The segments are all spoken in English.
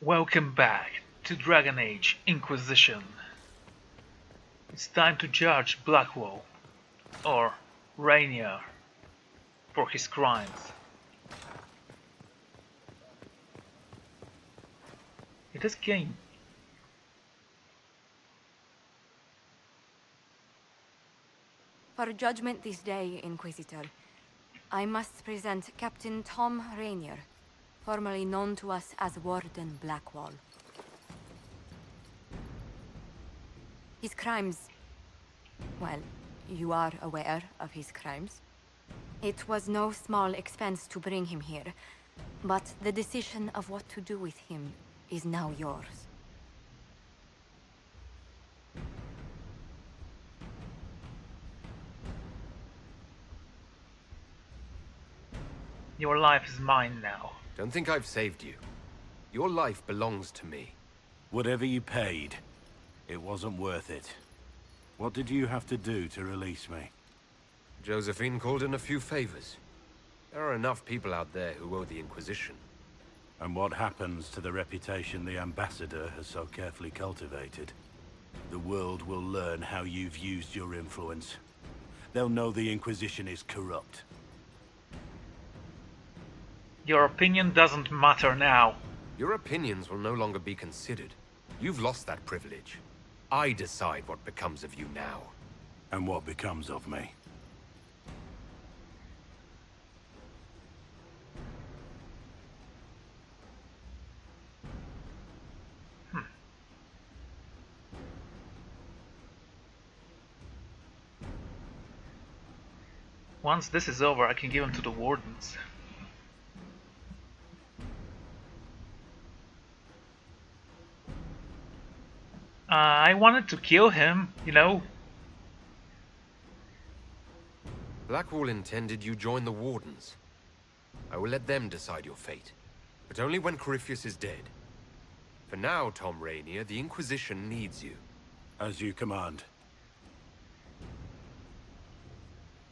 Welcome back to Dragon Age Inquisition. It's time to judge Blackwall, or Rainier, for his crimes. It is game. For judgment this day, Inquisitor, I must present Captain Tom Rainier, formerly known to us as Warden Blackwall. His crimes... well, you are aware of his crimes. It was no small expense to bring him here, but the decision of what to do with him is now yours. Your life is mine now. Don't think I've saved you. Your life belongs to me. Whatever you paid, it wasn't worth it. What did you have to do to release me? Josephine called in a few favors. There are enough people out there who owe the Inquisition. And what happens to the reputation the Ambassador has so carefully cultivated? The world will learn how you've used your influence. They'll know the Inquisition is corrupt. Your opinion doesn't matter now. Your opinions will no longer be considered. You've lost that privilege. I decide what becomes of you now. And what becomes of me? Once this is over, I can give him to the Wardens. I wanted to kill him, you know. Blackwall intended you join the Wardens. I will let them decide your fate, but only when Corypheus is dead. For now, Tom Rainier, the Inquisition needs you. As you command.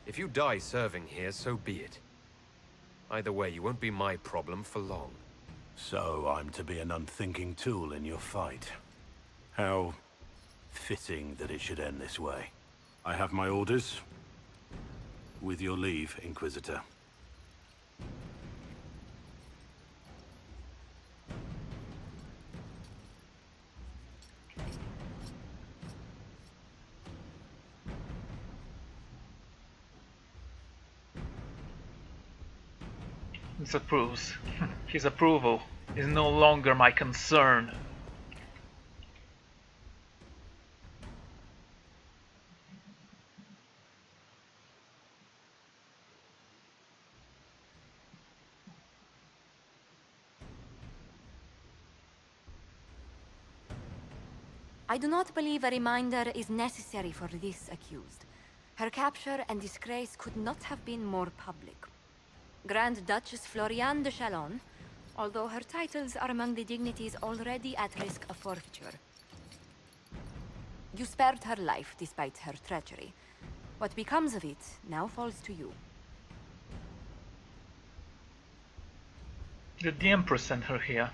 If you die serving here, so be it. Either way, you won't be my problem for long. So I'm to be an unthinking tool in your fight. How fitting that it should end this way. I have my orders. With your leave, Inquisitor. This approves. His approval is no longer my concern. I do not believe a reminder is necessary for this accused. Her capture and disgrace could not have been more public. Grand Duchess Floriane de Chalon, although her titles are among the dignities already at risk of forfeiture. You spared her life despite her treachery. What becomes of it now falls to you. Did the Empress send her here?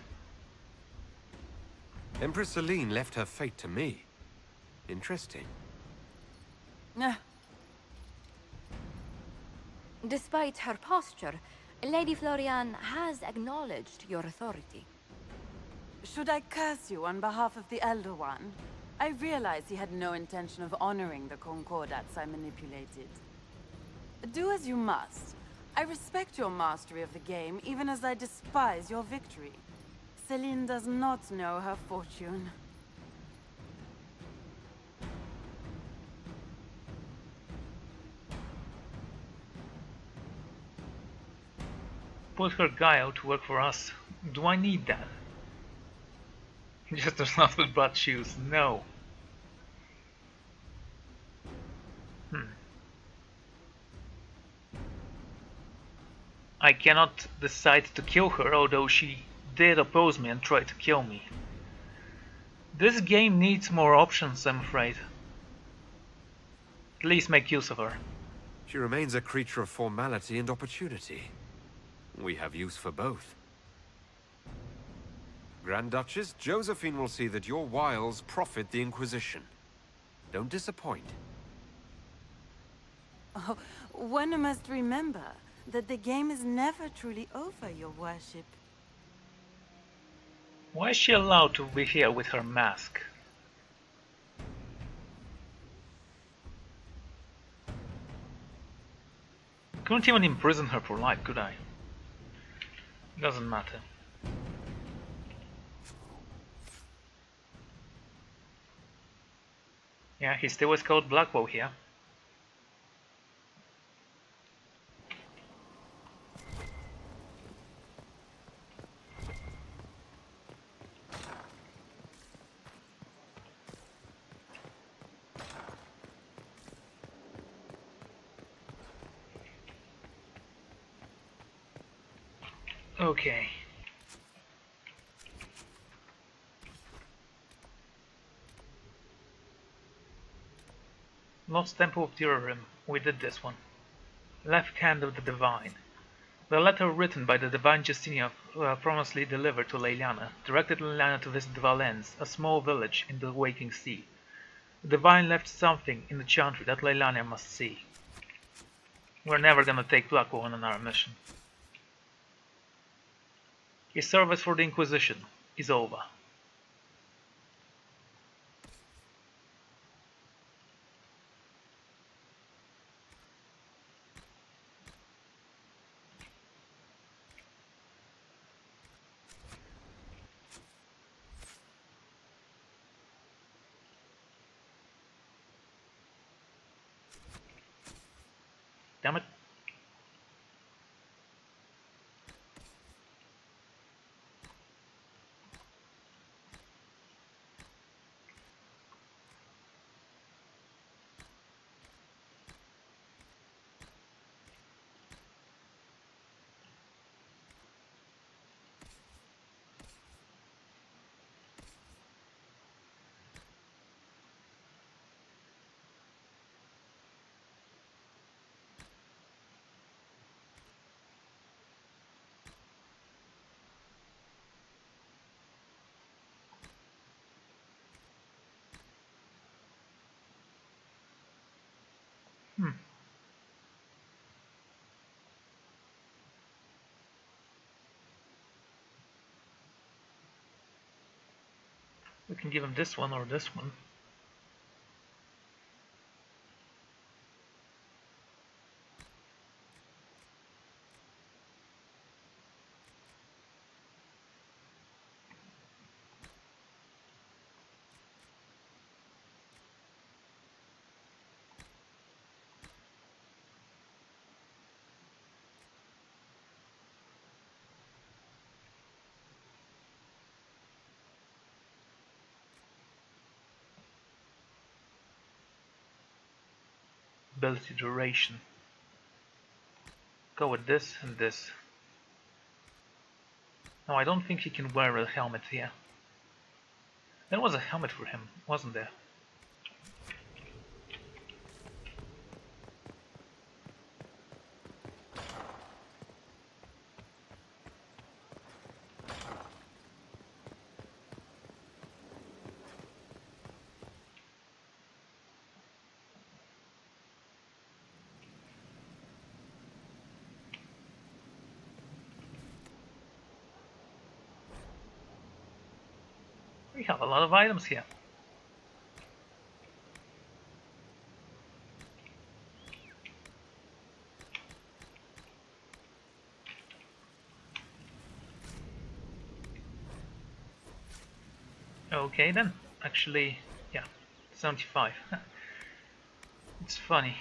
Empress Celine left her fate to me. Interesting. Despite her posture, Lady Floriane has acknowledged your authority. Should I curse you on behalf of the Elder One? I realize he had no intention of honoring the concordats I manipulated. Do as you must. I respect your mastery of the game, even as I despise your victory. Celine does not know her fortune. Put her guy out to work for us. Do I need that? Just there's nothing but shoes. No. I cannot decide to kill her, although she did oppose me and try to kill me. This game needs more options, I'm afraid. At least make use of her. She remains a creature of formality and opportunity. We have use for both. Grand Duchess, Josephine will see that your wiles profit the Inquisition. Don't disappoint. Oh, one must remember that the game is never truly over, your worship. Why is she allowed to be here with her mask? Couldn't even imprison her for life, could I? Doesn't matter. Yeah, he still is called Blackwell here. Okay. Lost Temple of Tyrorim. We did this one. Left Hand of the Divine. The letter written by the Divine Justinia promisely delivered to Leliana directed Leliana to visit Valence, a small village in the waking sea. The Divine left something in the chantry that Leliana must see. We're never gonna take Blackwell on our mission. His service for the Inquisition is over. Damn it. We can give him this one or this one. Ability duration. Go with this and this. No, I don't think he can wear a helmet here. There was a helmet for him, wasn't there? We have a lot of items here. Okay then, actually, yeah, 75. It's funny.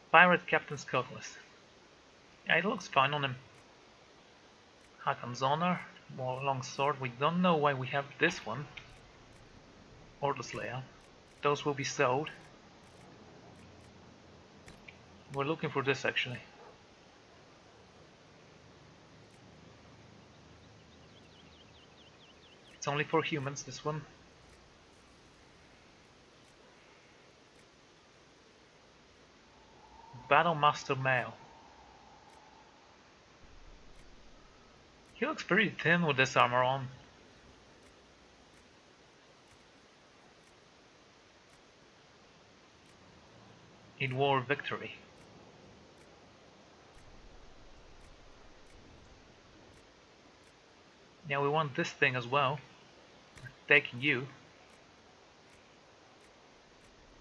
Pirate Captain's Cutlass. Yeah, it looks fine on him. Hakon's Honor, more long sword. We don't know why we have this one. Or the Slayer. Those will be sold. We're looking for this actually. It's only for humans, this one. Battlemaster male. He looks pretty thin with this armor on. In war victory. Now we want this thing as well. Taking you.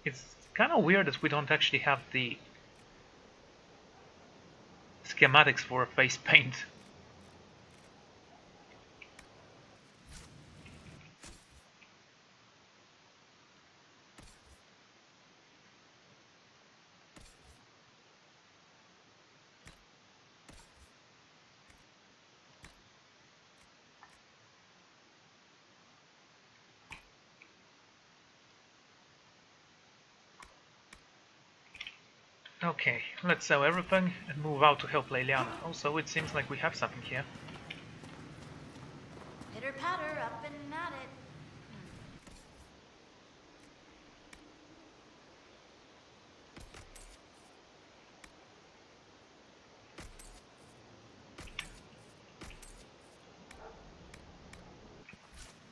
It's kind of weird that we don't actually have the schematics for face paint. Okay, let's sell everything and move out to help Leliana. Also, it seems like we have something here. Pitter patter, up and at it.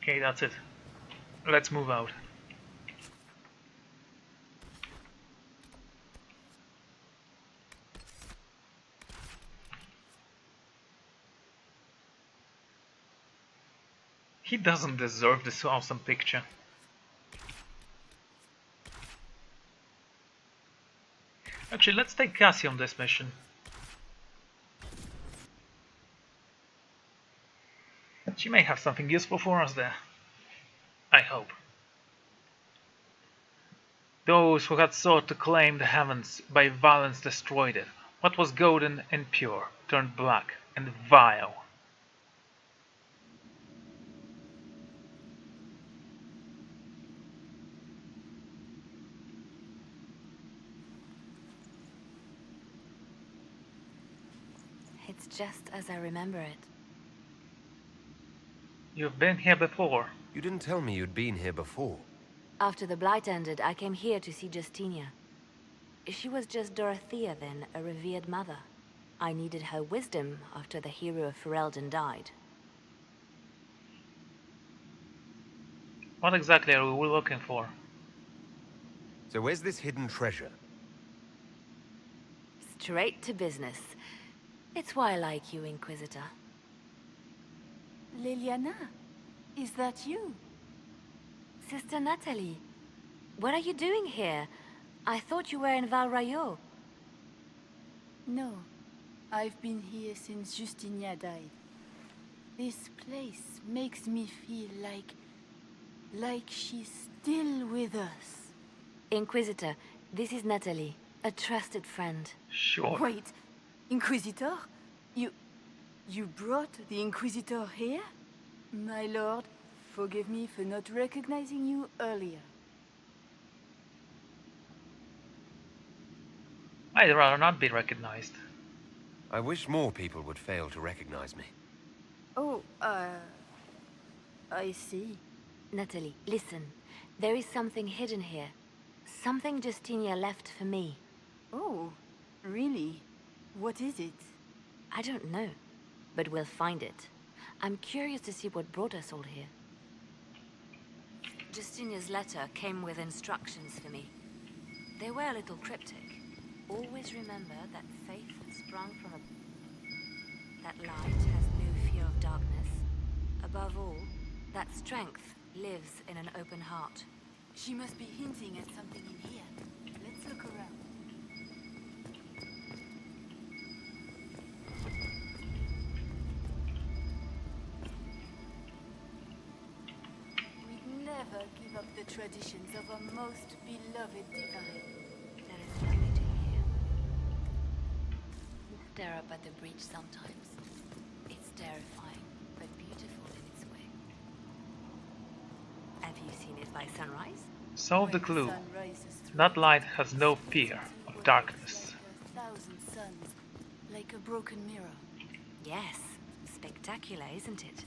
Okay, that's it. Let's move out. He doesn't deserve this awesome picture. Actually, let's take Cassie on this mission. She may have something useful for us there. I hope. Those who had sought to claim the heavens by violence destroyed it. What was golden and pure turned black and vile. It's just as I remember it. You've been here before. You didn't tell me you'd been here before. After the Blight ended, I came here to see Justinia. She was just Dorothea then, a revered mother. I needed her wisdom after the hero of Ferelden died. What exactly are we looking for? So where's this hidden treasure? Straight to business. It's why I like you, Inquisitor. Leliana, is that you? Sister Natalie, what are you doing here? I thought you were in Val Rayo. No, I've been here since Justinia died. This place makes me feel like she's still with us. Inquisitor, this is Natalie, a trusted friend. Sure. Wait, Inquisitor? You brought the Inquisitor here? My lord, forgive me for not recognizing you earlier. I'd rather not be recognized. I wish more people would fail to recognize me. Oh, I see. Natalie, listen. There is something hidden here. Something Justinia left for me. Oh, really? What is it? I don't know, but we'll find it. I'm curious to see what brought us all here. Justinia's letter came with instructions for me. They were a little cryptic. Always remember that faith sprung from that light has no fear of darkness. Above all, that strength lives in an open heart. She must be hinting at something in here. Let's look around. We'd never give up the traditions of our most beloved divine. There is nothing to hear. Stare up at the breach sometimes. It's terrifying, but beautiful in its way. Have you seen it by sunrise? Solve the When clue. sun rises through That the light darkness, has no the fear city of world darkness. is like 1,000 suns, like a broken mirror. Yes. Spectacular, isn't it?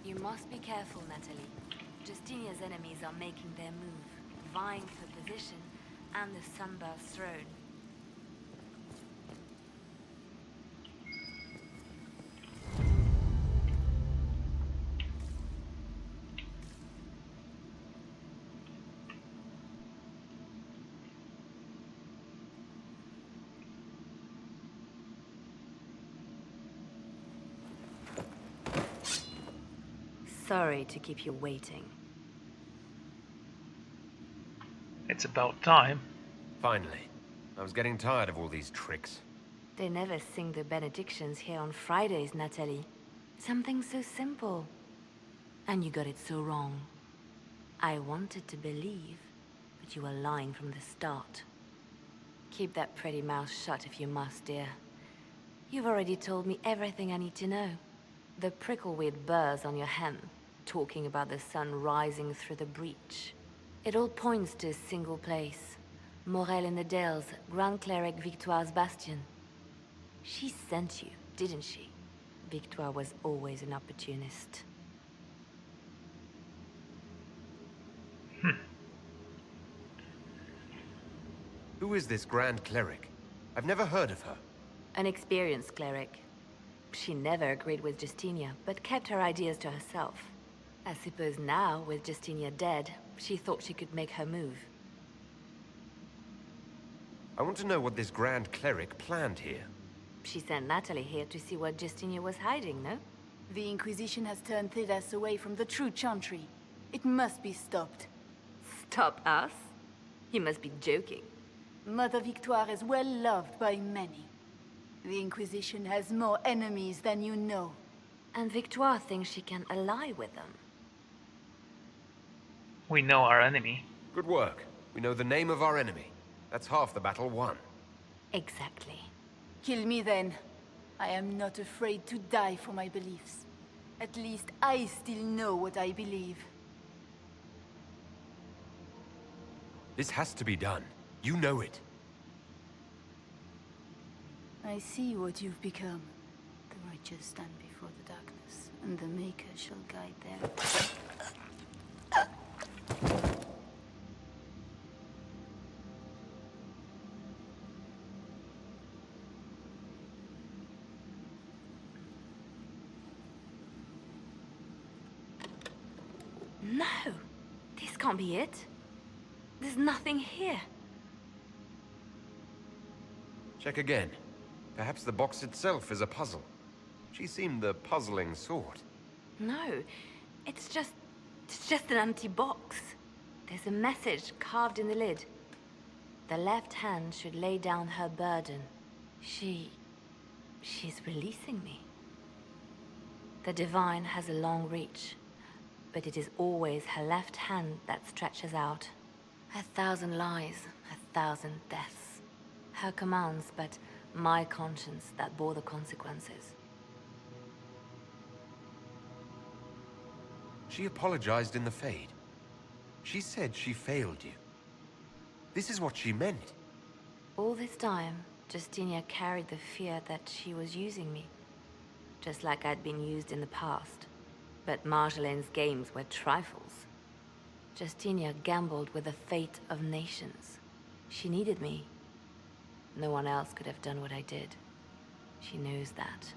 You must be careful, Natalie. Justinia's enemies are making their move, vying for position and the Sunburst throne. Sorry to keep you waiting. It's about time. Finally. I was getting tired of all these tricks. They never sing the benedictions here on Fridays, Natalie. Something so simple. And you got it so wrong. I wanted to believe, but you were lying from the start. Keep that pretty mouth shut if you must, dear. You've already told me everything I need to know. The prickleweed burrs on your hem, talking about the sun rising through the breach. It all points to a single place. Morel in the Dales, Grand Cleric Victoire's bastion. She sent you, didn't she? Victoire was always an opportunist. Who is this Grand Cleric? I've never heard of her. An experienced cleric. She never agreed with Justinia, but kept her ideas to herself. I suppose now, with Justinia dead, she thought she could make her move. I want to know what this Grand Cleric planned here. She sent Natalie here to see what Justinia was hiding, no? The Inquisition has turned Thidas away from the true Chantry. It must be stopped. Stop us? You must be joking. Mother Victoire is well loved by many. The Inquisition has more enemies than you know. And Victoire thinks she can ally with them. We know our enemy. Good work. We know the name of our enemy. That's half the battle won. Exactly. Kill me then. I am not afraid to die for my beliefs. At least I still know what I believe. This has to be done. You know it. I see what you've become. The righteous stand before the darkness, and the Maker shall guide them. No! This can't be it. There's nothing here. Check again. Perhaps the box itself is a puzzle. She seemed the puzzling sort. No, it's just an empty box. There's a message carved in the lid. The left hand should lay down her burden. She's releasing me. The divine has a long reach, but it is always her left hand that stretches out. 1,000 lies, 1,000 deaths. Her commands, but my conscience that bore the consequences. She apologized in the Fade. She said she failed you. This is what she meant. All this time, Justinia carried the fear that she was using me. Just like I'd been used in the past. But Marjolaine's games were trifles. Justinia gambled with the fate of nations. She needed me. No one else could have done what I did. She knows that.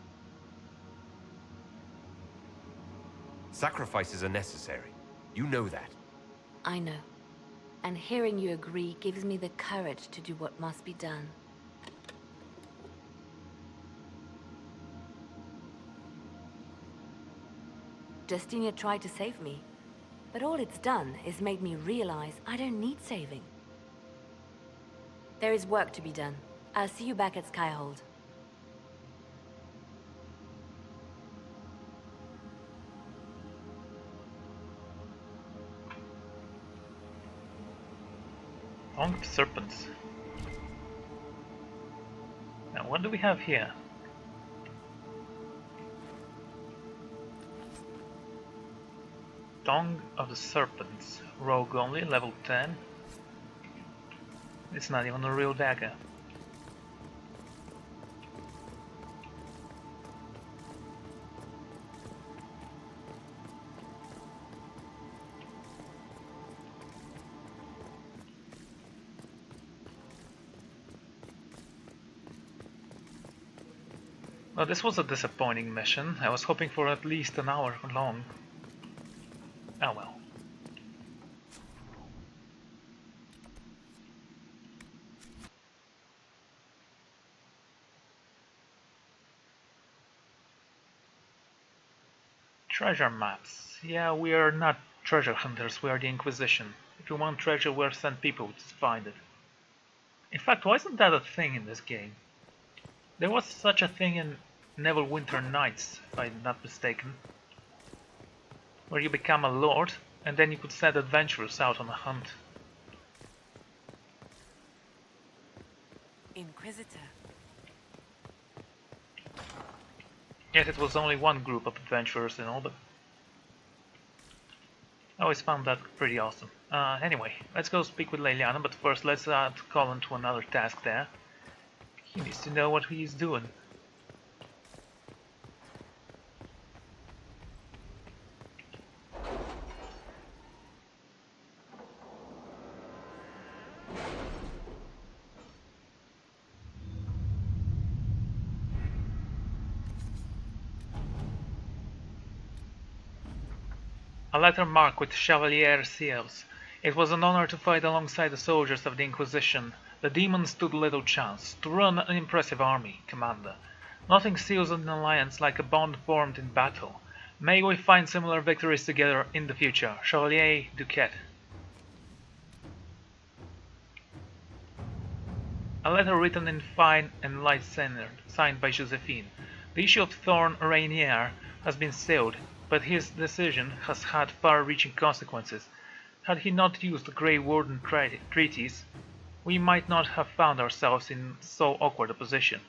Sacrifices are necessary. You know that. I know. And hearing you agree gives me the courage to do what must be done. Justinia tried to save me, but all it's done is made me realize I don't need saving. There is work to be done. I'll see you back at Skyhold. Tongue of Serpents. Now what do we have here? Tongue of the Serpents. Rogue only, level 10. It's not even a real dagger. Well, this was a disappointing mission. I was hoping for at least an hour long. Oh well. Treasure maps. Yeah, we are not treasure hunters, we are the Inquisition. If we want treasure, we'll send people to find it. In fact, wasn't that a thing in this game? There was such a thing in Neverwinter Nights, if I'm not mistaken, where you become a lord, and then you could send adventurers out on a hunt. Inquisitor. Yet it was only one group of adventurers in all, but I always found that pretty awesome. Anyway, let's go speak with Leliana, but first let's add Colin to another task there. He needs to know what he's doing. A letter marked with Chevalier seals. It was an honor to fight alongside the soldiers of the Inquisition. The demons stood little chance. To run an impressive army, Commander. Nothing seals an alliance like a bond formed in battle. May we find similar victories together in the future. Chevalier Duquette. A letter written in fine and light signed by Josephine. The issue of Thorn Rainier has been sealed, but his decision has had far-reaching consequences. Had he not used the Grey Warden treaties, we might not have found ourselves in so awkward a position.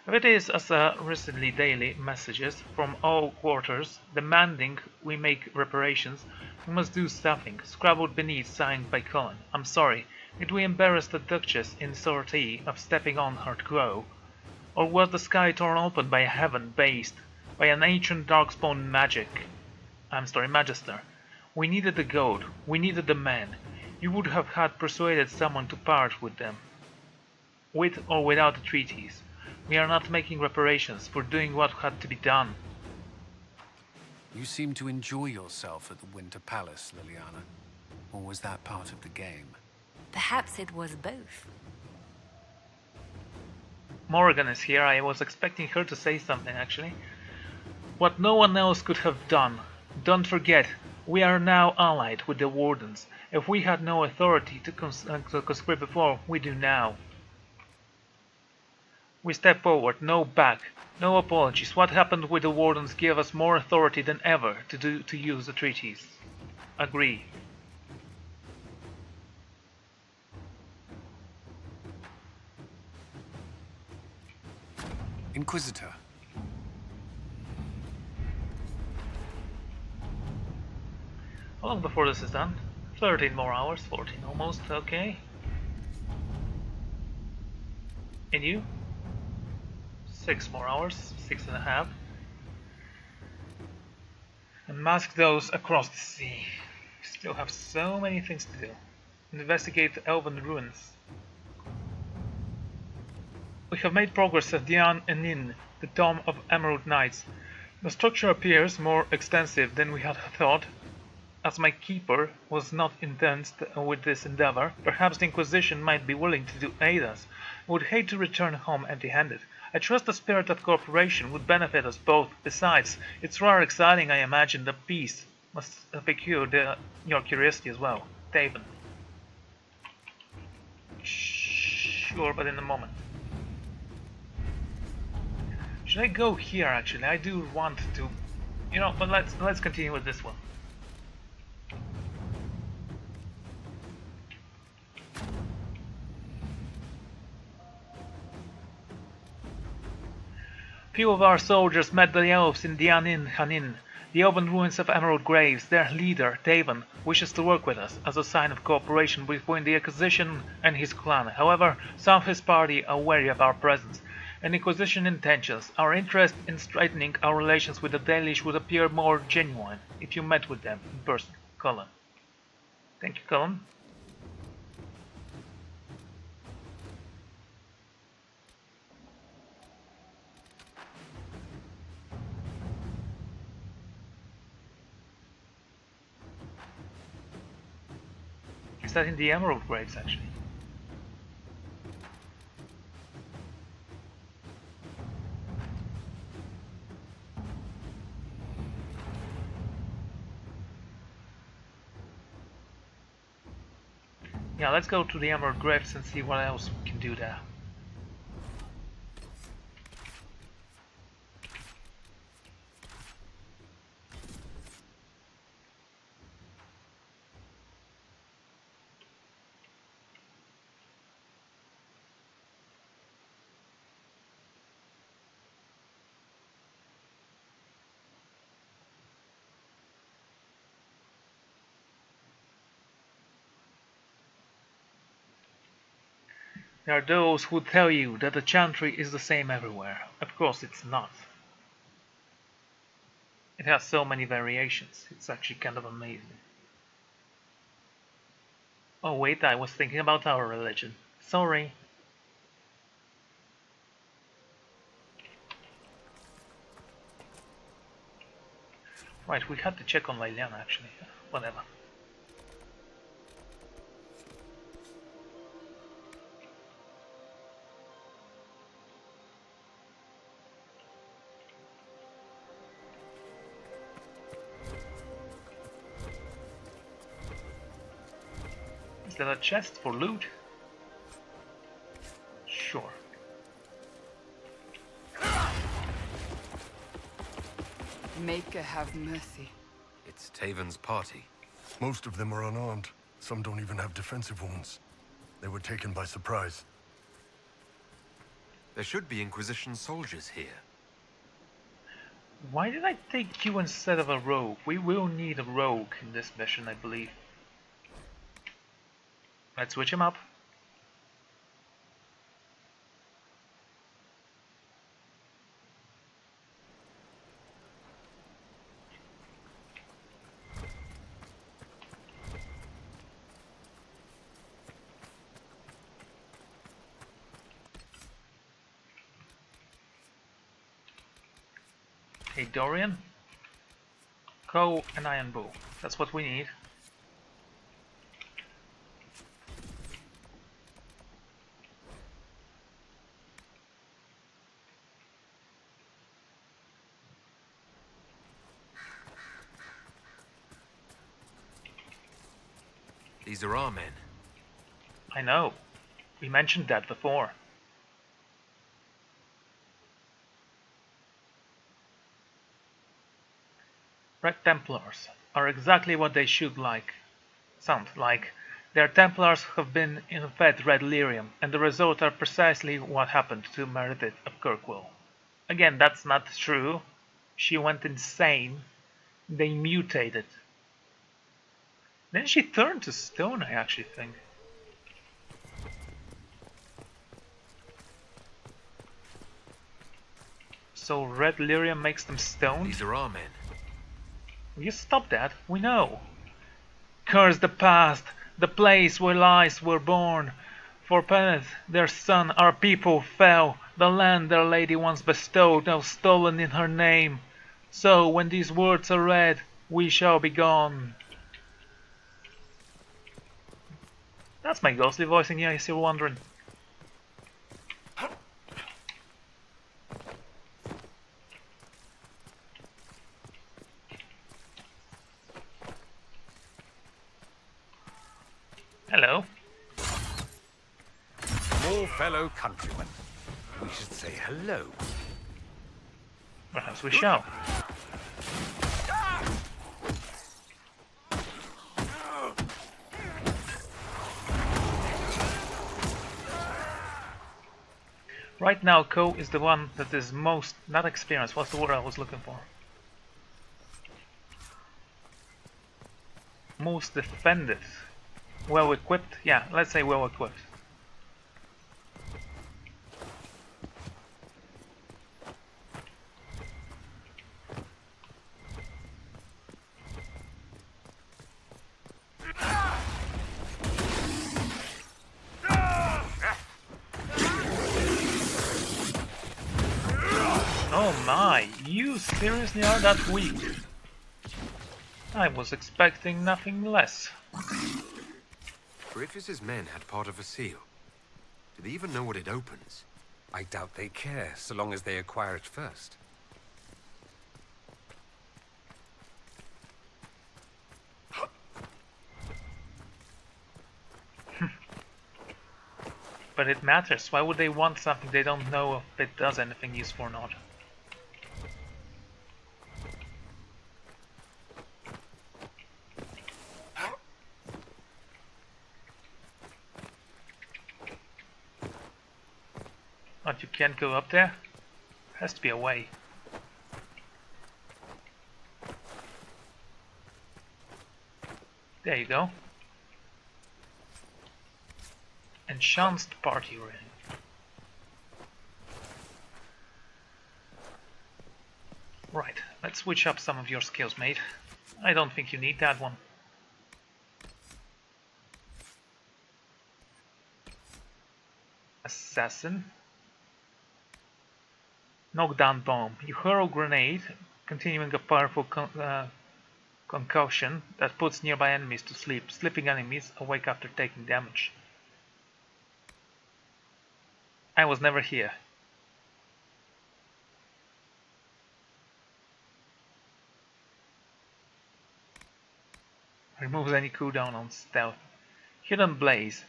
If it is as recently daily messages from all quarters demanding we make reparations, we must do something, scrabbled beneath, signed by Colin. I'm sorry, did we embarrass the Duchess in sortie of stepping on her grove? Or was the sky torn open by a heaven based by an ancient darkspawn magister? We needed the gold, we needed the men. You would have had persuaded someone to part with them. With or without the treaties. We are not making reparations for doing what had to be done. You seem to enjoy yourself at the Winter Palace, Leliana. Or was that part of the game? Perhaps it was both. Morrigan is here. I was expecting her to say something, actually. What no one else could have done. Don't forget, we are now allied with the Wardens. If we had no authority to conscript before, we do now. We step forward, no back, no apologies. What happened with the Wardens gave us more authority than ever to use the treaties. Agree. Inquisitor. How long before this is done? 13 more hours, 14 almost, okay. And you? 6 more hours, 6.5. And mask those across the sea. Still have so many things to do. Investigate the Elven ruins. We have made progress at Dian Enin, the Tomb of Emerald Knights. The structure appears more extensive than we had thought. As my keeper was not intent with this endeavor, perhaps the Inquisition might be willing to aid us. I would hate to return home empty-handed. I trust the spirit of cooperation would benefit us both. Besides, it's rather exciting, I imagine. The peace must pique your curiosity as well. Taven. Sure, but in a moment. Should I go here, actually? I do want to... You know, but let's continue with this one. Few of our soldiers met the elves in Dianin Hanin, the elven ruins of Emerald Graves. Their leader, Taven, wishes to work with us as a sign of cooperation between the Inquisition and his clan. However, some of his party are wary of our presence and Inquisition intentions. Our interest in straightening our relations with the Dalish would appear more genuine if you met with them in person. Colin. Thank you, Colin. Is that in the Emerald Graves, actually? Yeah, let's go to the Emerald Grifts and see what else we can do there. There are those who tell you that the chantry is the same everywhere. Of course it's not. It has so many variations, it's actually kind of amazing. Oh wait, I was thinking about our religion. Sorry. Right, we had to check on Liliana actually. Whatever. Is that a chest for loot? Sure. Maker have mercy. It's Taven's party. Most of them are unarmed. Some don't even have defensive wounds. They were taken by surprise. There should be Inquisition soldiers here. Why did I take you instead of a rogue? We will need a rogue in this mission, I believe. Let's switch him up. Hey Dorian, Coal and Iron Bow. That's what we need. These are our men. I know. We mentioned that before. Red Templars are exactly what they should sound like. Their Templars have been fed red lyrium, and the results are precisely what happened to Meredith of Kirkwall. Again, that's not true. She went insane. They mutated. Then she turned to stone, I actually think. So red lyrium makes them stone? These are our men. Will you stop that? We know. Curse the past, the place where lies were born. For Peneth, their son, our people fell. The land their lady once bestowed, now stolen in her name. So when these words are read, we shall be gone. That's my ghostly voice in case you're wondering. Hello. Small fellow countrymen. We should say hello. Perhaps we shall. Right now, Ko is the one that is most not experienced. What's the word I was looking for? Most defended. Well equipped? Yeah, let's say well equipped. Oh my, you seriously are that weak? I was expecting nothing less. Corypheus's men had part of a seal. Do they even know what it opens? I doubt they care, so long as they acquire it first. But it matters. Why would they want something they don't know if it does anything useful or not? But you can't go up there? Has to be a way. There you go. Enhanced party ring. Right, let's switch up some of your skills, mate. I don't think you need that one. Assassin. Knockdown bomb. You hurl grenade, continuing a powerful concussion that puts nearby enemies to sleep. Sleeping enemies awake after taking damage. I was never here. Removes any cooldown on stealth. Hidden Blaze.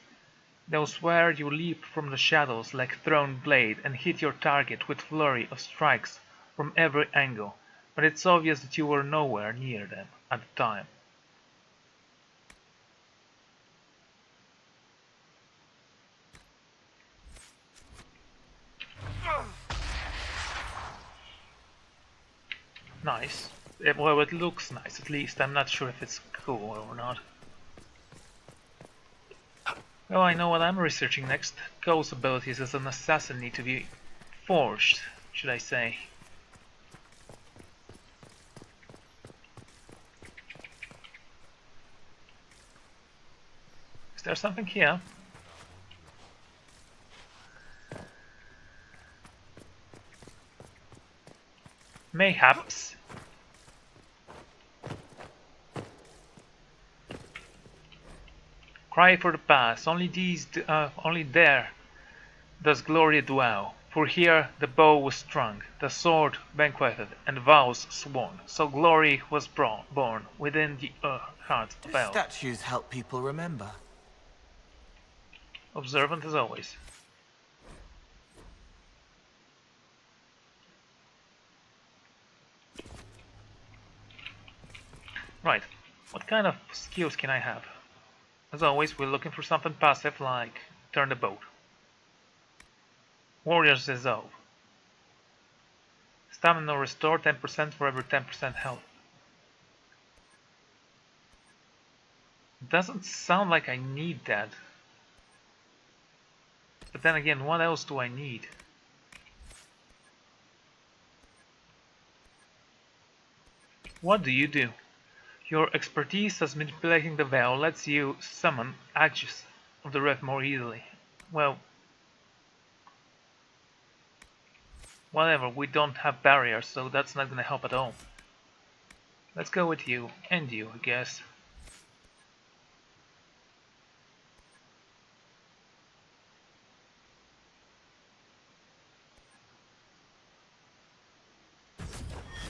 Those where you leap from the shadows like thrown blade and hit your target with flurry of strikes from every angle, but it's obvious that you were nowhere near them at the time. Nice. Well, it looks nice at least. I'm not sure if it's cool or not. Well, I know what I'm researching next. Cole's abilities as an assassin need to be forged, should I say. Is there something here? Mayhaps. Cry for the past. Only there does glory dwell. For here the bow was strung, the sword banqueted, and vows sworn. So glory was born within the heart of elves. Statues help people remember. Observant as always. Right, what kind of skills can I have? As always, we're looking for something passive like turn the boat. Warrior's Resolve. Stamina restore 10% for every 10% health. Doesn't sound like I need that. But then again, what else do I need? What do you do? Your expertise as manipulating the veil lets you summon Aegis of the Rift more easily. Well, whatever, we don't have barriers, so that's not gonna help at all. Let's go with you, and you, I guess.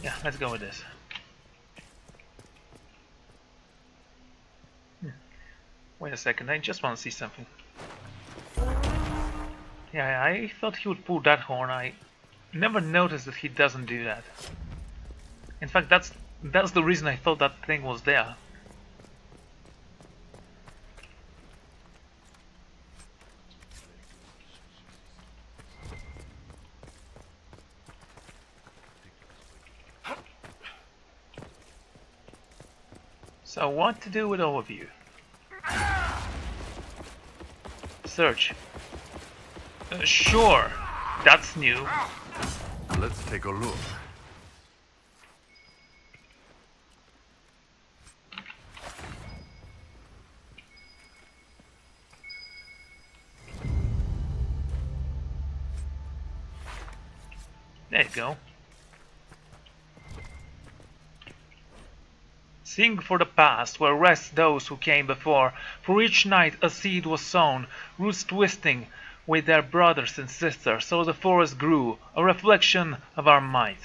Yeah, let's go with this. Wait a second, I just want to see something. Yeah, I thought he would pull that horn. I never noticed that he doesn't do that. In fact, that's the reason I thought that thing was there. So what to do with all of you? Search. Sure, that's new. Let's take a look. There you go. Sing for the past, where rest those who came before. For each night a seed was sown, roots twisting with their brothers and sisters, so the forest grew, a reflection of our might.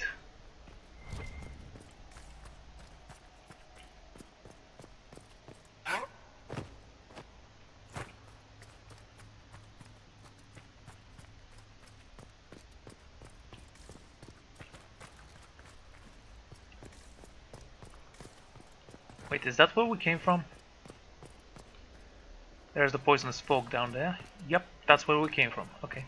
Wait, is that where we came from? There's the poisonous fog down there. Yep, that's where we came from. Okay.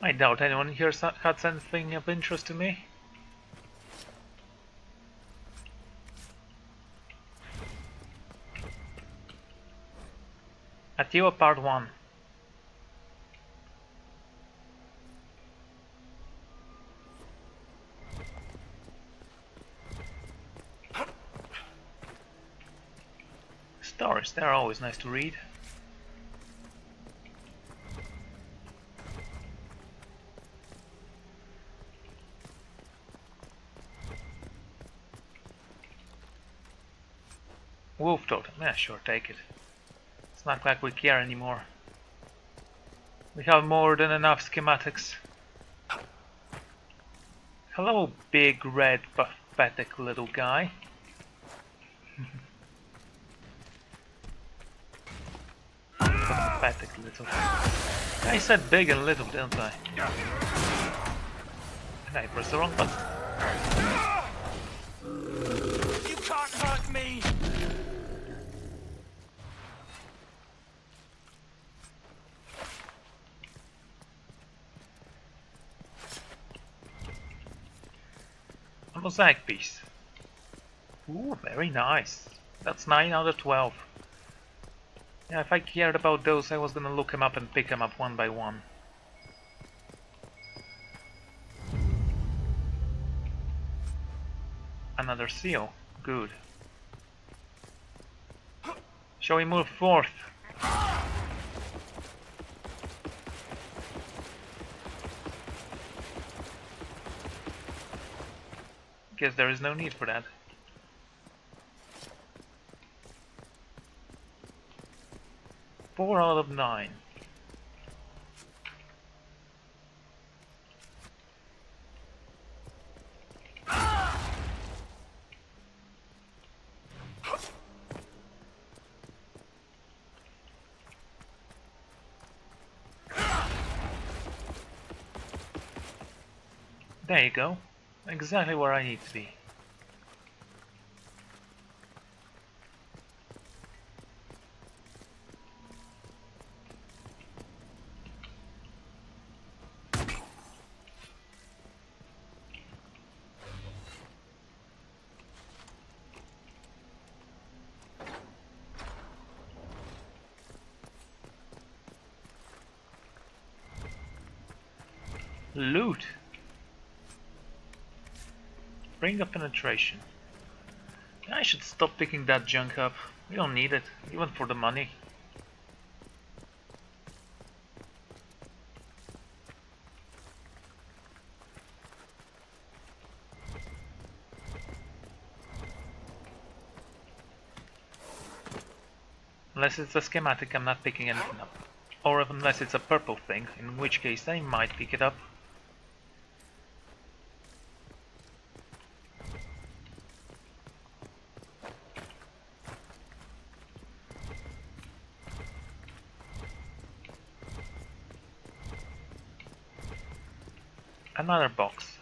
I doubt anyone here had anything of interest to me. Atiwa Part 1. Stories, they're always nice to read. Wolf totem, yeah, sure, take it. It's not like we care anymore. We have more than enough schematics. Hello, big, red, pathetic little guy. Pathetic little. I said big and little, didn't I? And I pressed the wrong button. You can't hurt me! A mosaic piece. Ooh, very nice. That's 9 out of 12. Yeah, if I cared about those, I was gonna look them up and pick them up one by one. Another seal. Good. Shall we move forth? Guess there is no need for that. Four out of 9. There you go. Exactly where I need to be. Loot. Bring up penetration. I should stop picking that junk up. We don't need it, even for the money. Unless it's a schematic, I'm not picking anything up. Or unless it's a purple thing, in which case I might pick it up. Another box.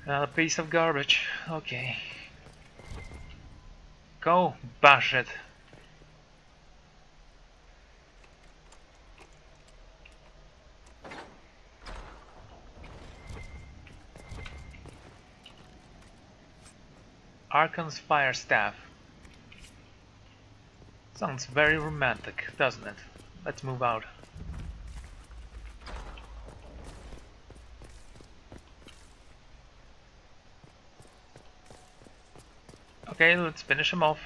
Another piece of garbage. Okay. Go, bash it. Archon's fire staff. Sounds very romantic, doesn't it? Let's move out. Okay, let's finish them off.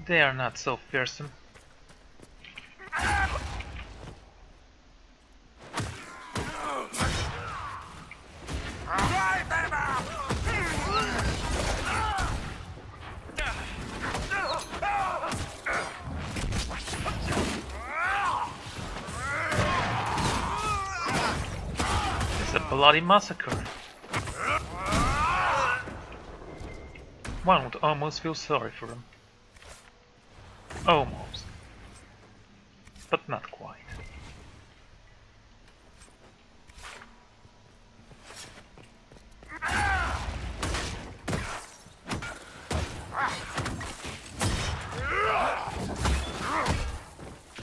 They are not so fearsome. Drive them out! bloody massacre. One would almost feel sorry for him. Almost. But not quite.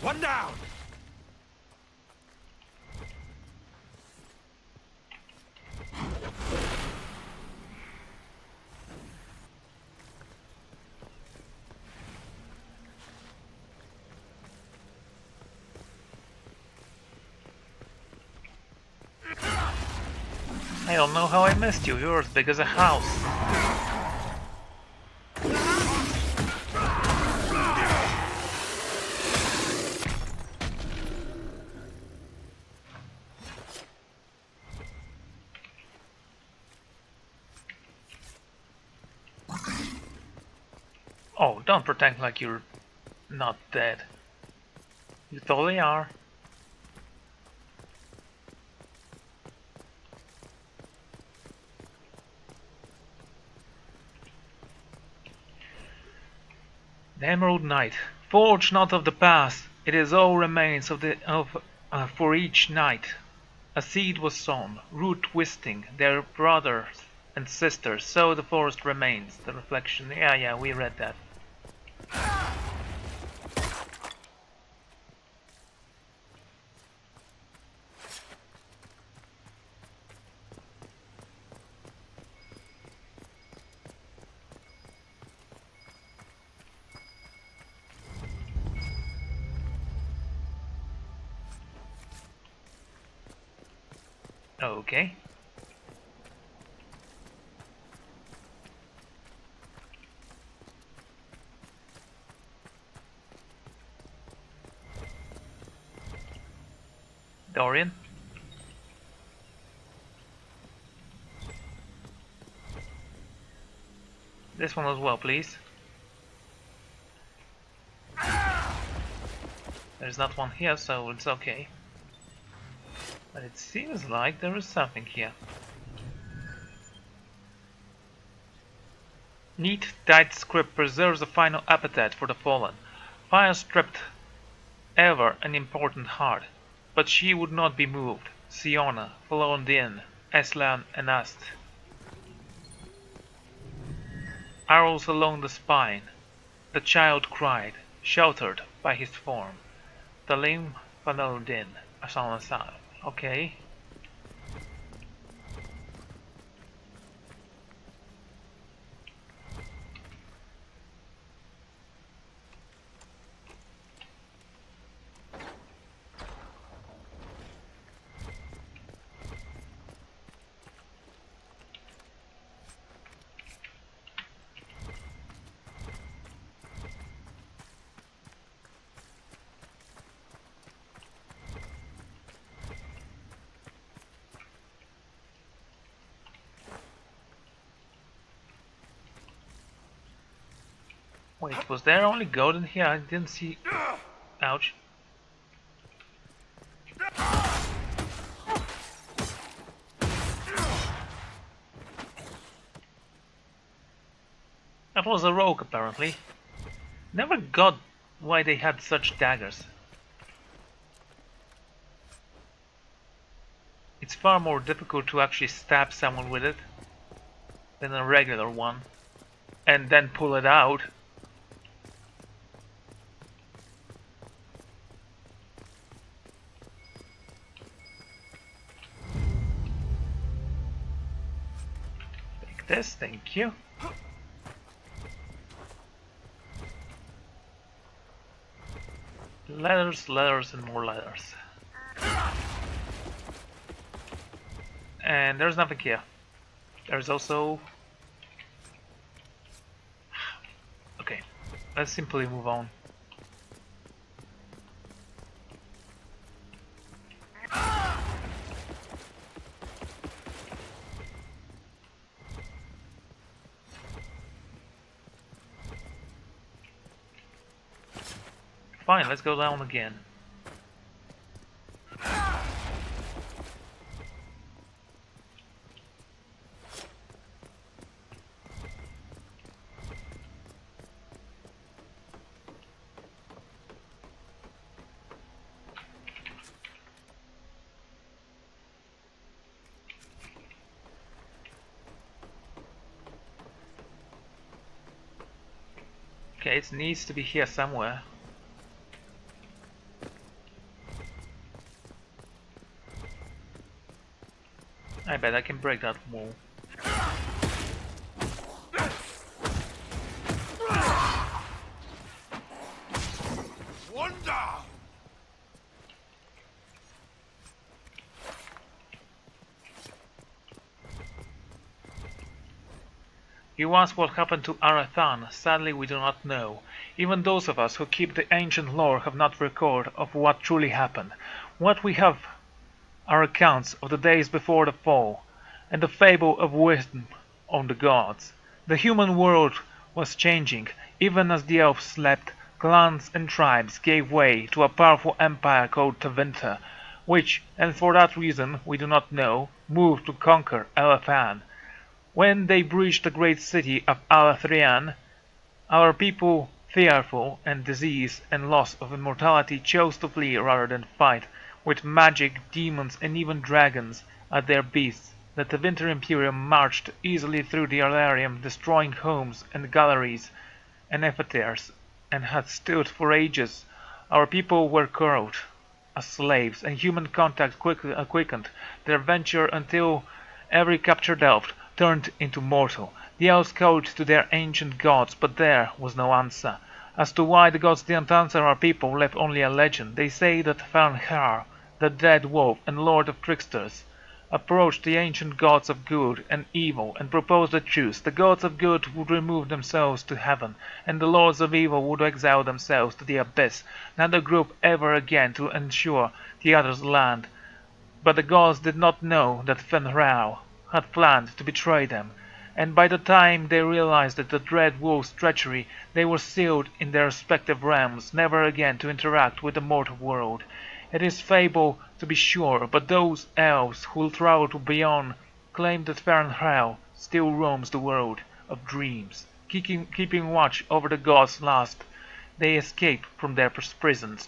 One down! I don't know how I missed you. You're as big as a house. Oh, don't pretend like you're not dead. You totally are. The Emerald Knight, forge not of the past, it is all remains for each knight. A seed was sown, root twisting, their brothers and sisters, so the forest remains. The reflection, yeah, we read that. Okay. Dorian. This one as well, please. There's not one here, so it's okay. But it seems like there is something here. Neat, tight script preserves a final appetite for the fallen. Fire stripped ever an important heart, but she would not be moved. Siona, flown in, Eslan and Ast. Arrows along the spine. The child cried, sheltered by his form. The limb funneled in, Asan. Okay. Wait, was there only gold in here? I didn't see... Ouch. That was a rogue, apparently. Never got why they had such daggers. It's far more difficult to actually stab someone with it than a regular one. And then pull it out. This, thank you. Letters, letters, and more letters. And there's nothing here. There's also... Okay, let's simply move on. Fine, let's go down again. Okay, it needs to be here somewhere. I bet I can break that wall. Wonder! You ask what happened to Arathan. Sadly, we do not know. Even those of us who keep the ancient lore have not record of what truly happened. What we have are accounts of the days before the fall, and the fable of wisdom on the gods. The human world was changing, even as the elves slept. Clans and tribes gave way to a powerful empire called Tevinter, which, and for that reason we do not know, moved to conquer Elathan. When they breached the great city of Alathrian, our people, fearful and disease and loss of immortality, chose to flee rather than fight, with magic, demons, and even dragons at their beasts. The Tevinter Imperium marched easily through the Alarium, destroying homes and galleries and amphitheaters, and had stood for ages. Our people were culled as slaves, and human contact quickened their venture until every captured elf turned into mortal. The elves called to their ancient gods, but there was no answer. As to why the gods didn't answer our people left only a legend. They say that Fernhar, the dead wolf and lord of tricksters, approached the ancient gods of good and evil and proposed a truce. The gods of good would remove themselves to heaven, and the lords of evil would exile themselves to the abyss, neither group ever again to ensure the other's land. But the gods did not know that Fenrir had planned to betray them, and by the time they realized that the dread wolf's treachery, they were sealed in their respective realms, never again to interact with the mortal world. It is fable, to be sure, but those elves who traveled beyond claim that Fernhel still roams the world of dreams, keeping watch over the gods last they escape from their prisons.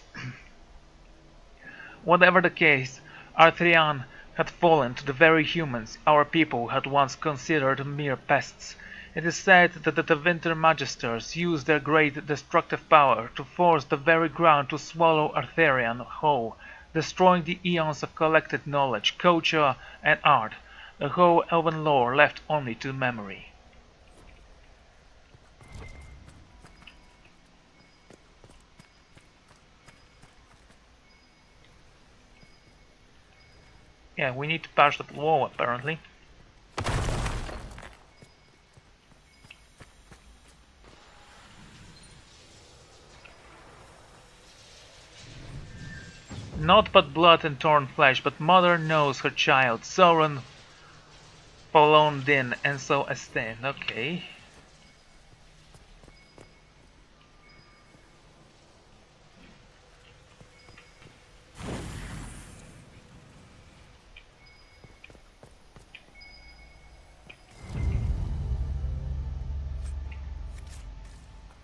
Whatever the case, Arthrian had fallen to the very humans our people had once considered mere pests. It is said that the Tevinter Magisters used their great destructive power to force the very ground to swallow Arthurian whole, destroying the eons of collected knowledge, culture, and art, the whole elven lore left only to memory. Yeah, we need to patch that wall apparently. Not but blood and torn flesh, but mother knows her child. Sauron Polon Din and so esteemed. Okay.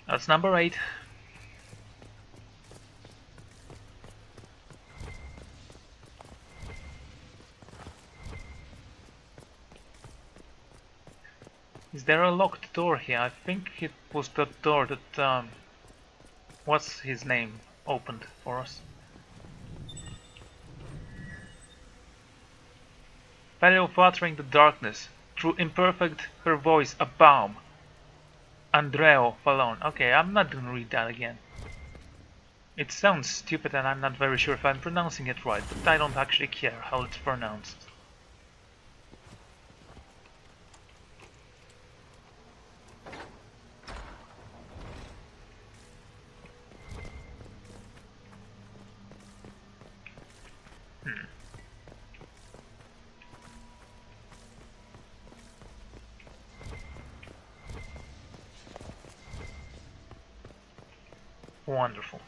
That's number 8. Is there a locked door here? I think it was the door that, what's his name, opened for us. Fellow fluttering the darkness, through imperfect her voice a balm. Andreo Fallon. Okay, I'm not gonna read that again. It sounds stupid and I'm not very sure if I'm pronouncing it right, but I don't actually care how it's pronounced. Wonderful.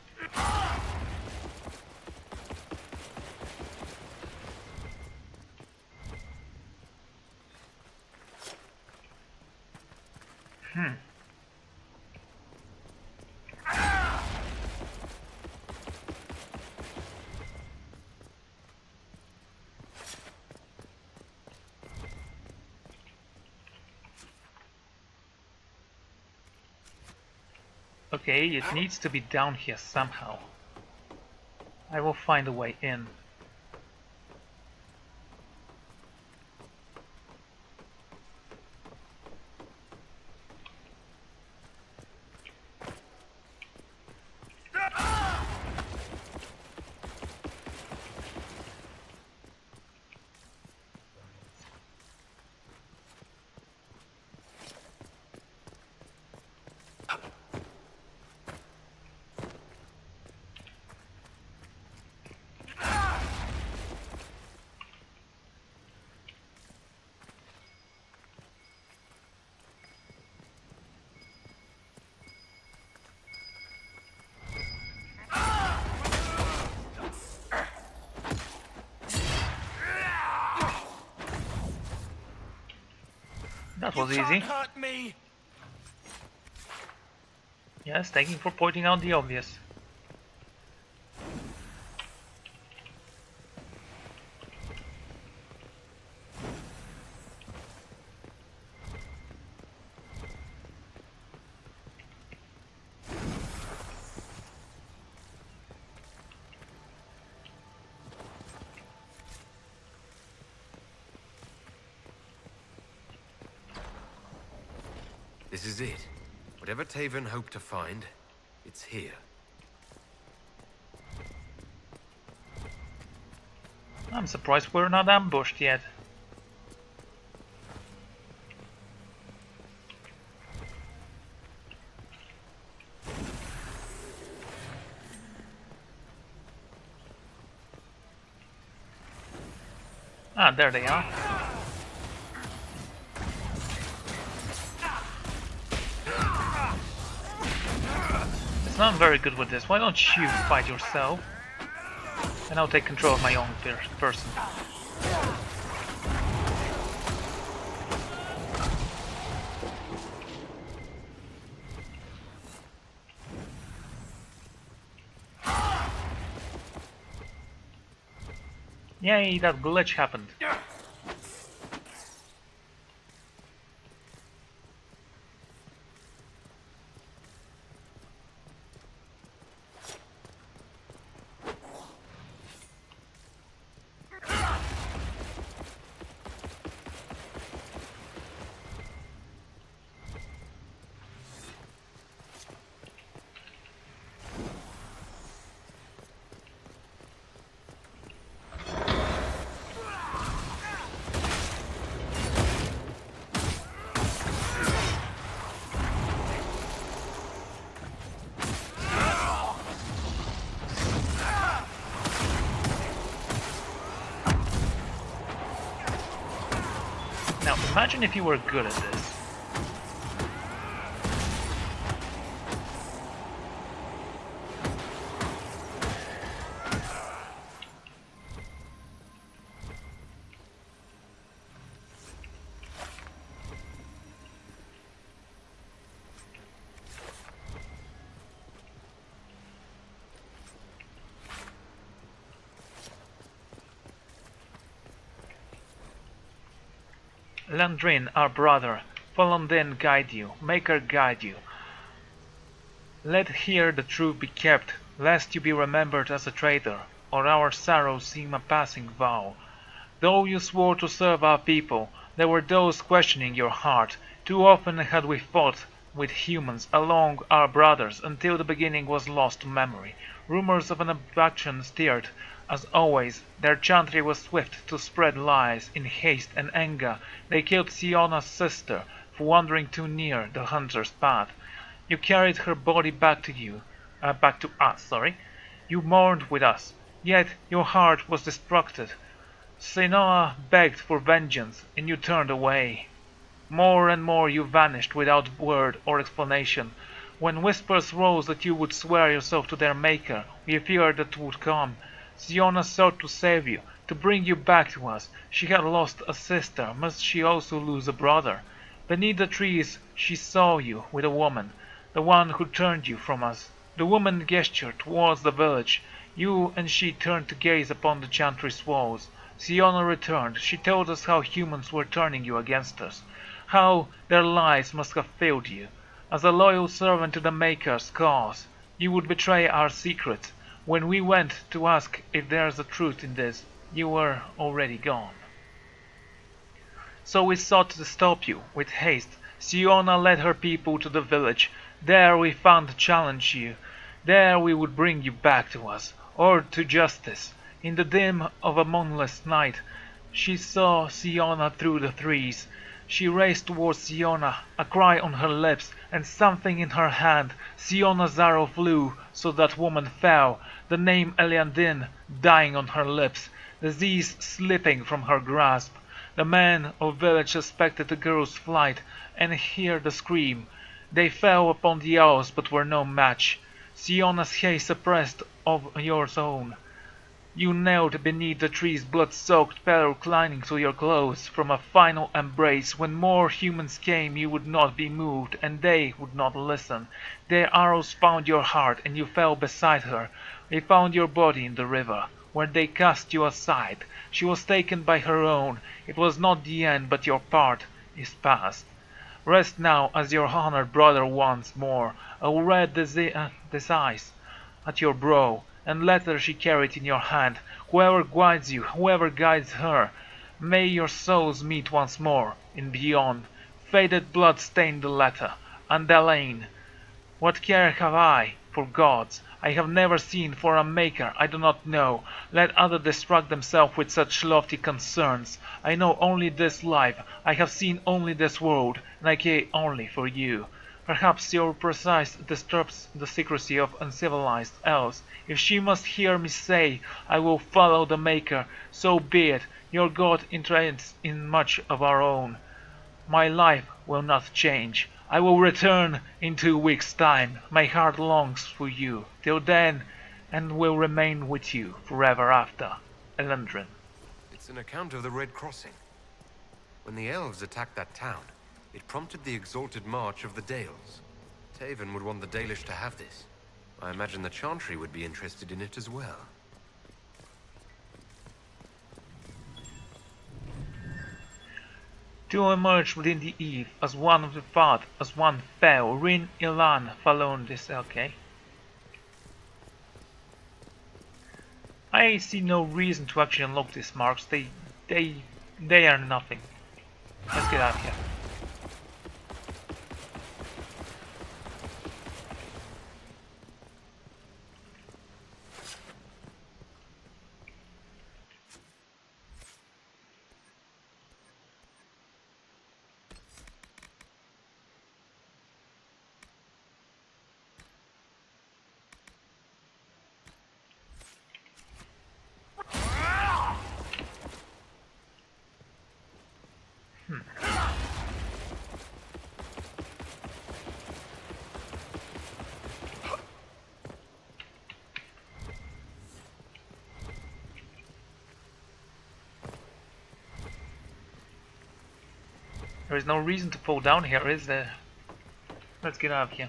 Okay, it needs to be down here somehow. I will find a way in. That was You easy. can't hurt me. Yes, thank you for pointing out the obvious. This is it. Whatever Taven hoped to find, it's here. I'm surprised we're not ambushed yet. Ah, there they are. It's not very good with this. Why don't you fight yourself? And I'll take control of my own person. Yay, that glitch happened. Now, imagine if you were good at this. Landrin, our brother, Folondin guide you, make her guide you. Let here the truth be kept, lest you be remembered as a traitor, or our sorrows seem a passing vow. Though you swore to serve our people, there were those questioning your heart. Too often had we fought with humans along our brothers until the beginning was lost to memory. Rumors of an abduction stirred. As always, their chantry was swift to spread lies. In haste and anger, they killed Siona's sister for wandering too near the hunter's path. You carried her body back to us. You mourned with us, yet your heart was distracted. Siona begged for vengeance, and you turned away. More and more you vanished without word or explanation. When whispers rose that you would swear yourself to their maker, we feared that would come. Siona sought to save you, to bring you back to us. She had lost a sister, must she also lose a brother? Beneath the trees she saw you with a woman, the one who turned you from us. The woman gestured towards the village. You and she turned to gaze upon the chantry's walls. Siona returned. She told us how humans were turning you against us, how their lies must have failed you. As a loyal servant to the Maker's cause, you would betray our secret. When we went to ask if there's a truth in this, you were already gone. So we sought to stop you. With haste, Siona led her people to the village. There we found to challenge you. There we would bring you back to us, or to justice. In the dim of a moonless night, she saw Siona through the trees. She raced towards Siona, a cry on her lips, and something in her hand. Siona's arrow flew, so that woman fell, the name Eliandin dying on her lips, disease slipping from her grasp. The men of village suspected the girl's flight, and heard the scream. They fell upon the owls, but were no match. Siona's haste suppressed of yours own. You knelt beneath the tree's blood-soaked pillar clinging to your clothes. From a final embrace, when more humans came, you would not be moved, and they would not listen. Their arrows found your heart, and you fell beside her. They found your body in the river, where they cast you aside. She was taken by her own. It was not the end, but your part is past. Rest now as your honored brother once more. O red desires at your brow, and letter she carried in your hand. Whoever guides you, whoever guides her, may your souls meet once more in beyond. Faded blood stained the letter, and Elaine. What care have I for gods? I have never seen for a maker I do not know. Let others distract themselves with such lofty concerns. I know only this life, I have seen only this world, and I care only for you. Perhaps your precise disturbs the secrecy of uncivilized else. If she must hear me say, I will follow the Maker, so be it. Your God intreads in much of our own. My life will not change. I will return in 2 weeks' time. My heart longs for you till then, and will remain with you forever after. Elendrin. It's an account of the Red Crossing. When the elves attacked that town, it prompted the exalted march of the Dales. Taven would want the Dalish to have this. I imagine the Chantry would be interested in it as well. Two emerged within the eve, as one fought, as one fell. Rin Ilan followed this. Okay. I see no reason to actually unlock these marks. They are nothing. Let's get out of here. There is no reason to fall down here, is there? Let's get out of here.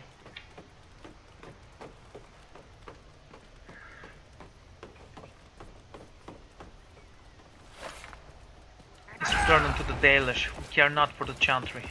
Let's return them to the Dalish. We care not for the Chantry.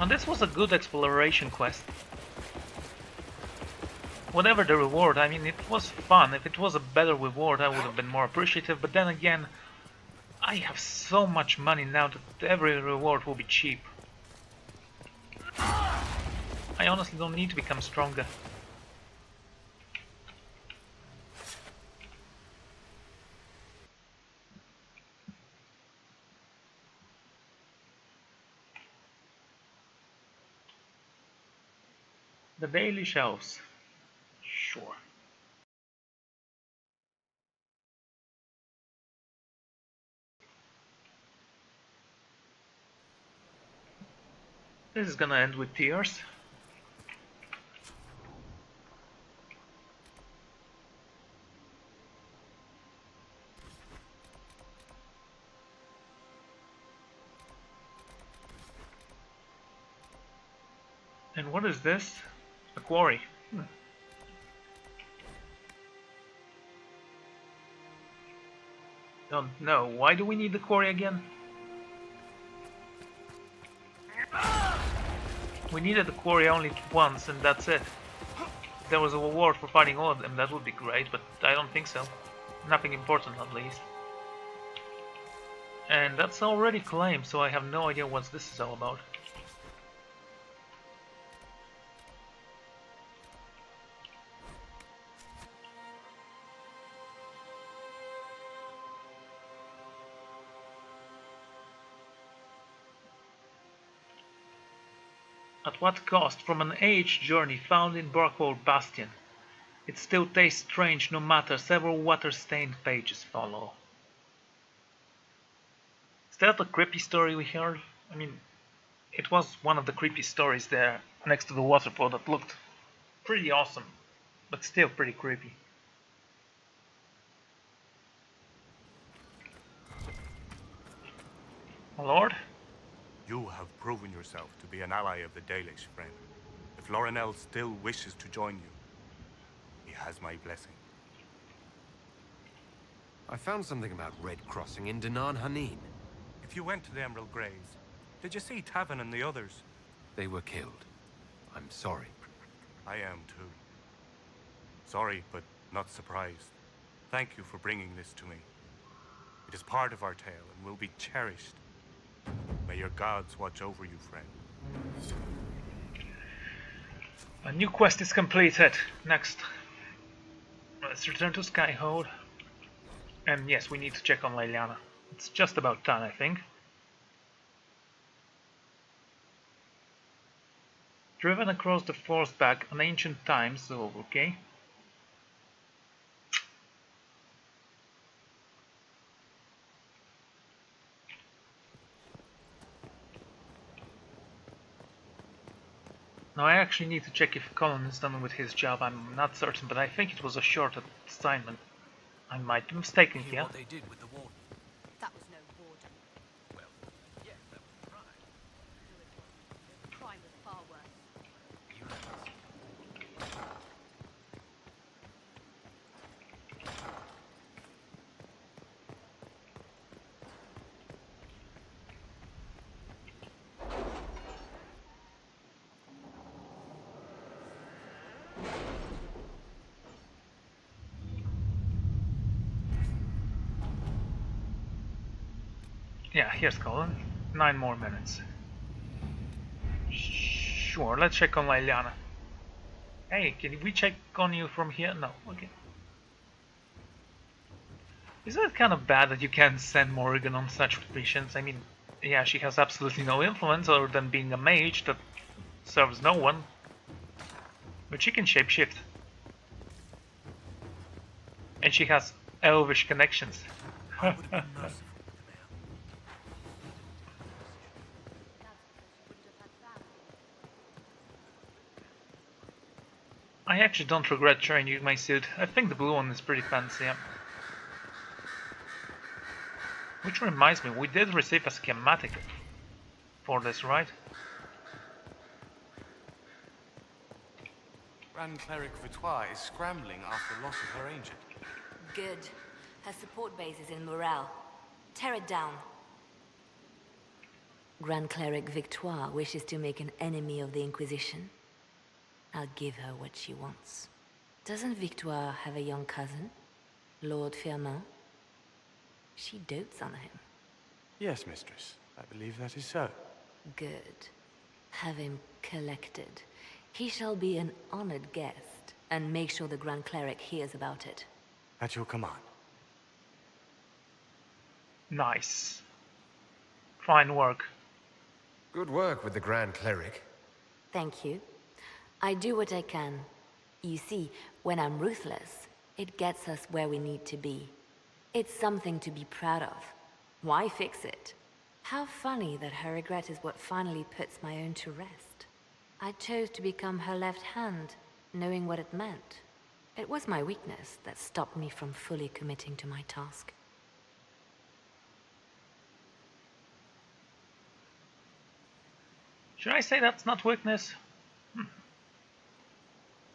And this was a good exploration quest. Whatever the reward, I mean, it was fun. If it was a better reward, I would have been more appreciative. But then again, I have so much money now that every reward will be cheap. I honestly don't need to become stronger. The daily shelves. Sure. This is gonna end with tears. And what is this? A quarry. Don't know. Why do we need the quarry again? We needed the quarry only once, and that's it. If there was a reward for fighting all of them, that would be great, but I don't think so. Nothing important, at least. And that's already claimed, so I have no idea what this is all about. At what cost? From an age journey found in Barkhold Bastion. It still tastes strange no matter several water-stained pages follow. Is that a creepy story we heard? I mean, it was one of the creepy stories there next to the waterfall that looked pretty awesome, but still pretty creepy. My lord? You have proven yourself to be an ally of the Dalish, friend. If Lorinel still wishes to join you, he has my blessing. I found something about Red Crossing in Danan Hanin. If you went to the Emerald Graves, did you see Tavin and the others? They were killed. I'm sorry. I am too. Sorry, but not surprised. Thank you for bringing this to me. It is part of our tale and will be cherished. May your gods watch over you, friend. A new quest is completed. Next. Let's return to Skyhold. And yes, we need to check on Leliana. It's just about time, I think. Driven across the forest back on ancient times, so okay. Now I actually need to check if Colin is done with his job. I'm not certain, but I think it was a short assignment. I might be mistaken here. What they did with the warden. That was no warden. Well, yeah, that was a crime. The crime was far worse. You Yeah, here's Colin. 9 more minutes. Sure, let's check on Leliana. Hey, can we check on you from here? No, okay. Isn't it kind of bad that you can't send Morrigan on such missions? I mean, yeah, she has absolutely no influence other than being a mage that serves no one. But she can shapeshift. And she has elvish connections. I would have been merciful with the man. I actually don't regret trying to use my suit. I think the blue one is pretty fancy. Yeah. Which reminds me, we did receive a schematic for this, right? Grand Cleric Vitois is scrambling after loss of her agent. Good. Her support base is in Morale. Tear it down. Grand Cleric Victoire wishes to make an enemy of the Inquisition. I'll give her what she wants. Doesn't Victoire have a young cousin? Lord Firmin? She dotes on him. Yes, mistress. I believe that is so. Good. Have him collected. He shall be an honored guest, and make sure the Grand Cleric hears about it. At your command. Nice. Fine work. Good work with the Grand Cleric. Thank you. I do what I can. You see, when I'm ruthless, it gets us where we need to be. It's something to be proud of. Why fix it? How funny that her regret is what finally puts my own to rest. I chose to become her left hand, knowing what it meant. It was my weakness that stopped me from fully committing to my task. Should I say that's not weakness?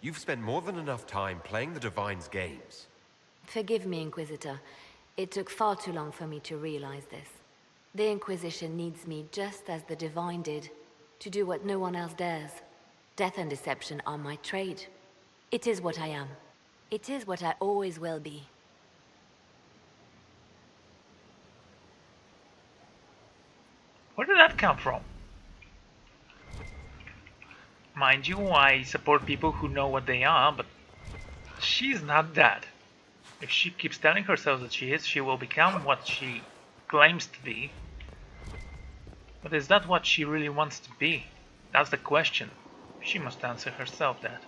You've spent more than enough time playing the Divine's games. Forgive me, Inquisitor. It took far too long for me to realize this. The Inquisition needs me just as the Divine did, to do what no one else dares. Death and deception are my trade. It is what I am. It is what I always will be. Where did that come from? Mind you, I support people who know what they are, but she's not that. If she keeps telling herself that she is, she will become what she claims to be. But is that what she really wants to be? That's the question. She must answer herself that.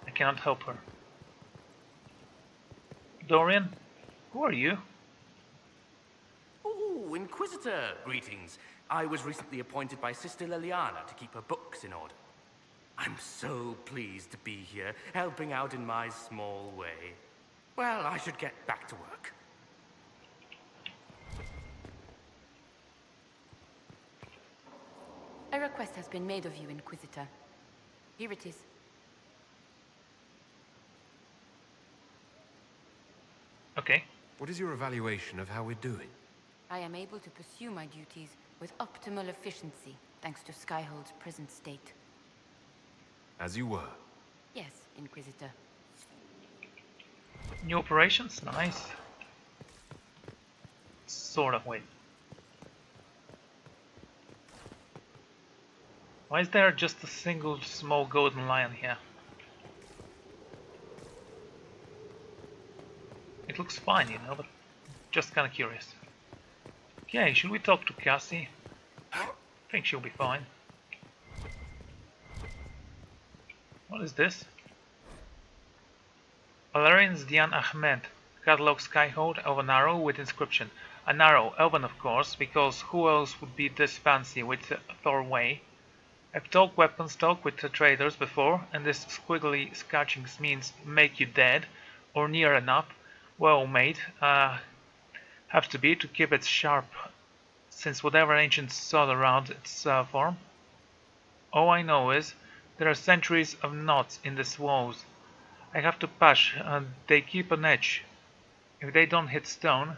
I cannot help her. Dorian, who are you? Oh, Inquisitor, greetings. I was recently appointed by Sister Liliana to keep her books in order. I'm so pleased to be here, helping out in my small way. Well, I should get back to work. A request has been made of you, Inquisitor. Here it is. Okay. What is your evaluation of how we're doing? I am able to pursue my duties with optimal efficiency, thanks to Skyhold's present state. As you were. Yes, Inquisitor. New operations? Nice. Sort of, wait. Why is there just a single small golden lion here? It looks fine, you know, but just kinda curious. Okay, should we talk to Cassie? I think she'll be fine. What is this? Valerian's Dian Ahmed, catalog Skyhold of an arrow with inscription. An arrow, elven of course, because who else would be this fancy with Thorway? I've talked weapons talk with the traders before, and this squiggly scratchings means make you dead, or near enough. Well made, have to be to keep it sharp, since whatever ancients sawed around its form. All I know is, there are centuries of knots in these walls. I have to push, and they keep an edge. If they don't hit stone,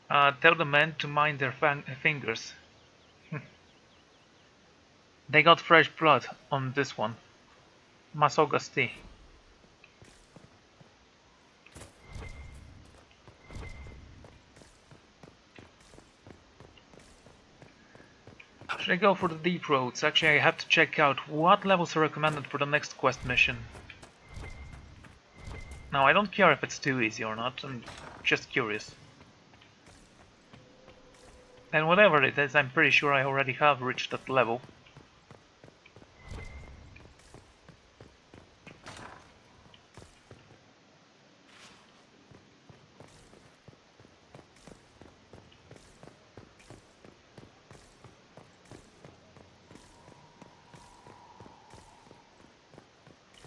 tell the men to mind their fingers. They got fresh blood on this one. Masogasti. Should I go for the deep roads? Actually, I have to check out what levels are recommended for the next quest mission. Now, I don't care if it's too easy or not, I'm just curious. And whatever it is, I'm pretty sure I already have reached that level.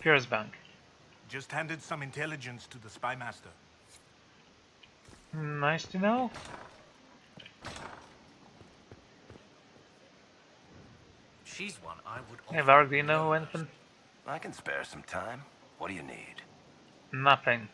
Pierce Bank. Just handed some intelligence to the spy master. Nice to know. She's one I would Hey Varg, do you know anything? I can spare some time. What do you need? Nothing.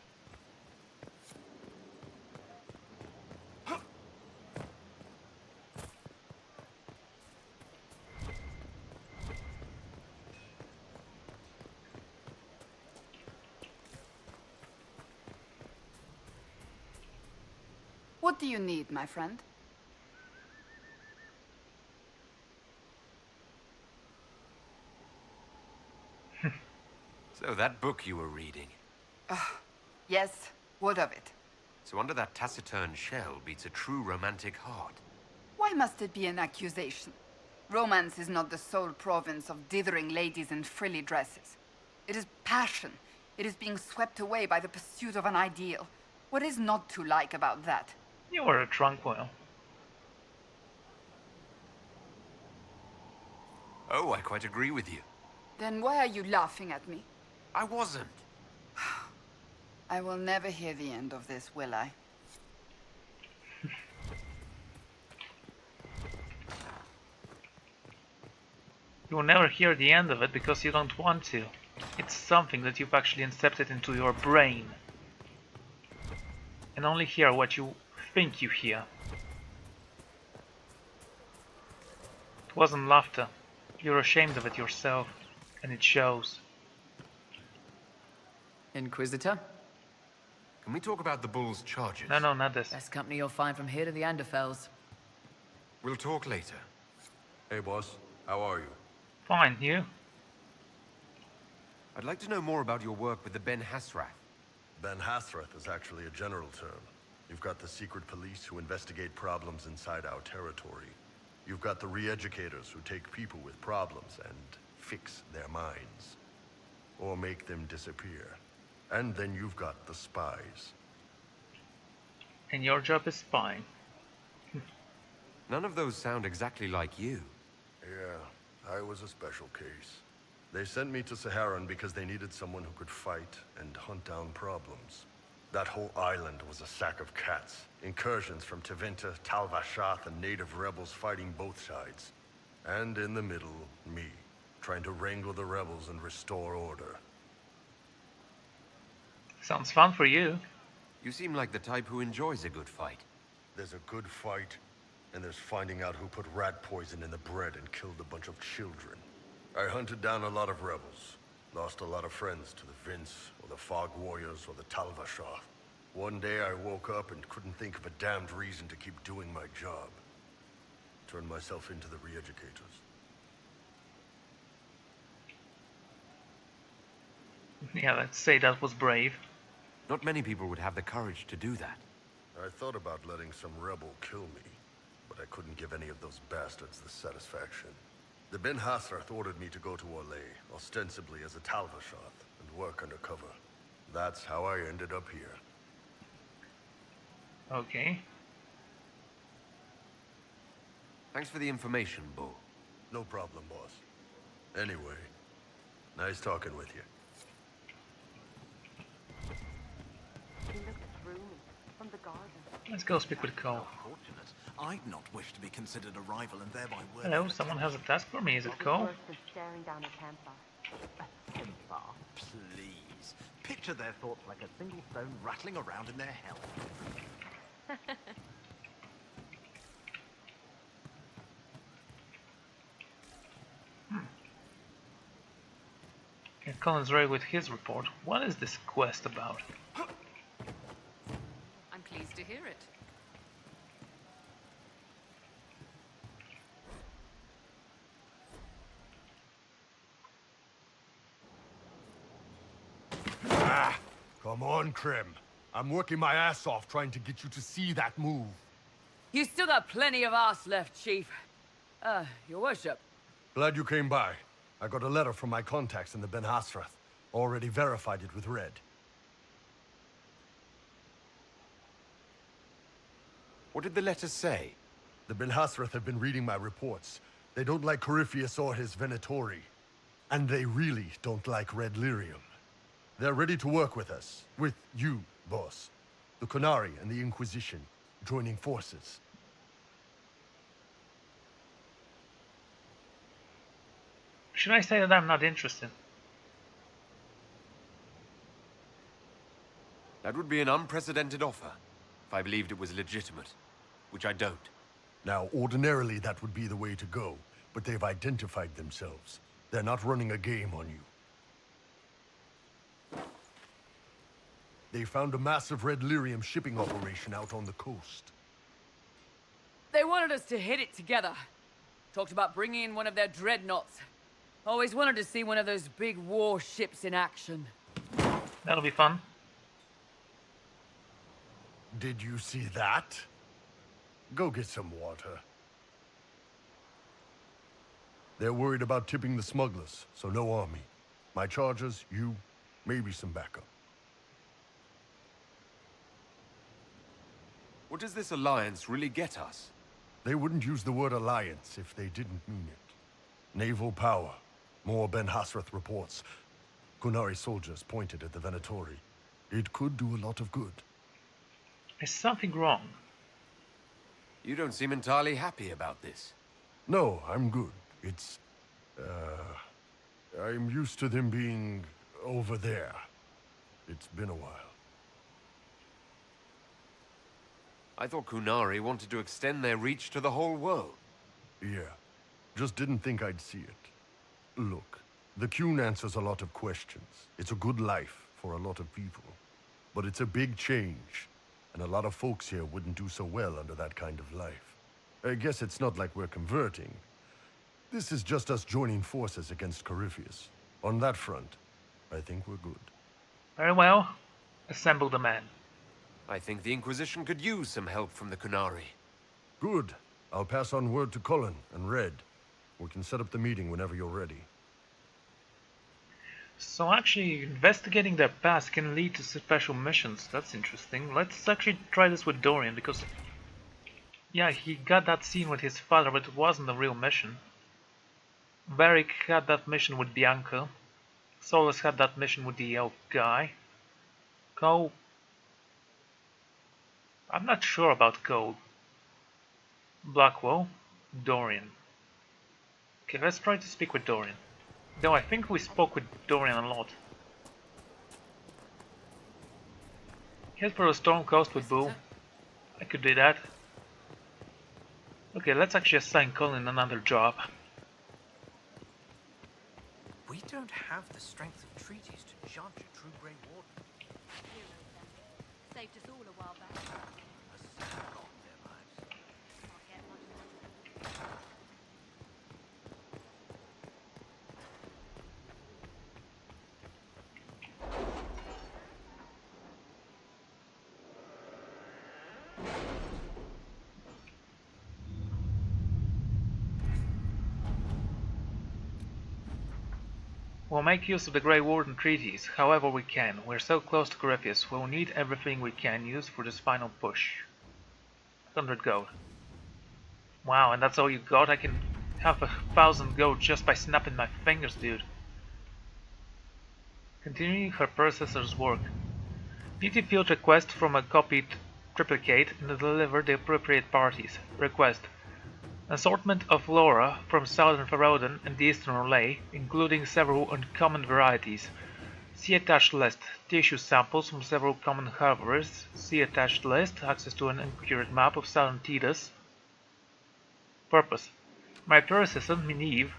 What do you need, my friend? So that book you were reading. Yes, what of it? So under that taciturn shell beats a true romantic heart. Why must it be an accusation? Romance is not the sole province of dithering ladies in frilly dresses. It is passion. It is being swept away by the pursuit of an ideal. What is not to like about that? You were a tranquil. Oh, I quite agree with you. Then why are you laughing at me? I wasn't. I will never hear the end of this, will I? You will never hear the end of it because you don't want to. It's something that you've actually incepted into your brain. And only hear what you think you hear. It wasn't laughter. You're ashamed of it yourself, and it shows. Inquisitor? Can we talk about the Bull's charges? No, not this. Best company you'll find from here to the Anderfels. We'll talk later. Hey, boss. How are you? Fine, you? I'd like to know more about your work with the Ben Hasrath. Ben Hasrath is actually a general term. You've got the secret police who investigate problems inside our territory. You've got the re-educators who take people with problems and fix their minds. Or make them disappear. And then you've got the spies. And your job is spying. None of those sound exactly like you. Yeah, I was a special case. They sent me to Saharan because they needed someone who could fight and hunt down problems. That whole island was a sack of cats. Incursions from Tevinter, Tal Vashath, and native rebels fighting both sides. And in the middle, me, trying to wrangle the rebels and restore order. Sounds fun for you. You seem like the type who enjoys a good fight. There's a good fight, and there's finding out who put rat poison in the bread and killed a bunch of children. I hunted down a lot of rebels. Lost a lot of friends to the Vince, or the Fog Warriors, or the Tal Vashath. One day I woke up and couldn't think of a damned reason to keep doing my job. Turned myself into the re-educators. Yeah, let's say that was brave. Not many people would have the courage to do that. I thought about letting some rebel kill me, but I couldn't give any of those bastards the satisfaction. The Ben Hasrath ordered me to go to Orlais, ostensibly as a Tal Vashath, and work undercover. That's how I ended up here. Okay. Thanks for the information, Bull. No problem, boss. Anyway, nice talking with you. Let's go speak with Cole. I'd not wish to be considered a rival and thereby worthy. Hello, someone has a task for me. Is it Cole? Staring down a campfire. A campfire? Please. Picture their thoughts like a single stone rattling around in their hell. And Colin's ready with his report. What is this quest about? I'm pleased to hear it. Come on, Krim. I'm working my ass off trying to get you to see that move. You still got plenty of arse left, Chief. Your worship. Glad you came by. I got a letter from my contacts in the Ben Hasrath. Already verified it with Red. What did the letter say? The Ben Hasrath have been reading my reports. They don't like Corypheus or his Venatori. And they really don't like Red Lyrium. They're ready to work with us. With you, boss. The Qunari and the Inquisition, joining forces. Should I say that I'm not interested? That would be an unprecedented offer, if I believed it was legitimate, which I don't. Now, ordinarily that would be the way to go, but they've identified themselves. They're not running a game on you. They found a massive Red Lyrium shipping operation out on the coast. They wanted us to hit it together. Talked about bringing in one of their dreadnoughts. Always wanted to see one of those big warships in action. That'll be fun. Did you see that? Go get some water. They're worried about tipping the smugglers, so no army. My charges, you, maybe some backup. What does this alliance really get us? They wouldn't use the word alliance if they didn't mean it. Naval power. More Ben Hasrath reports. Kunari soldiers pointed at the Venatori. It could do a lot of good. Is something wrong? You don't seem entirely happy about this. No, I'm good. It's... I'm used to them being over there. It's been a while. I thought Kunari wanted to extend their reach to the whole world. Yeah. Just didn't think I'd see it. Look, the Qun answers a lot of questions. It's a good life for a lot of people. But it's a big change, and a lot of folks here wouldn't do so well under that kind of life. I guess it's not like we're converting. This is just us joining forces against Corypheus. On that front, I think we're good. Very well. Assemble the men. I think the Inquisition could use some help from the Kunari. Good. I'll pass on word to Cullen and Red. We can set up the meeting whenever you're ready. So actually, investigating their past can lead to special missions. That's interesting. Let's actually try this with Dorian, because... yeah, he got that scene with his father, but it wasn't a real mission. Varric had that mission with Bianca. Solus had that mission with the elk guy. Cole... I'm not sure about Cole. Blackwell. Dorian. Okay, let's try to speak with Dorian. Though I think we spoke with Dorian a lot. Head for the Storm Coast with Boo. I could do that. Okay, let's actually assign Colin another job. We don't have the strength of treaties to judge a true Grey Warden. Saved us all a while back. We'll make use of the Grey Warden treaties, however we can. We're so close to Corypheus, we'll need everything we can use for this final push. 100 gold. Wow, and that's all you got? I can have 1,000 gold just by snapping my fingers, dude. Continuing her processor's work. DT field request from a copied triplicate and deliver the appropriate parties. Request. Assortment of flora from southern Farodan and the eastern Orlais, including several uncommon varieties. See attached list. Tissue samples from several common herbivores. See attached list. Access to an accurate map of southern Tidus. Purpose. My predecessor, Minive,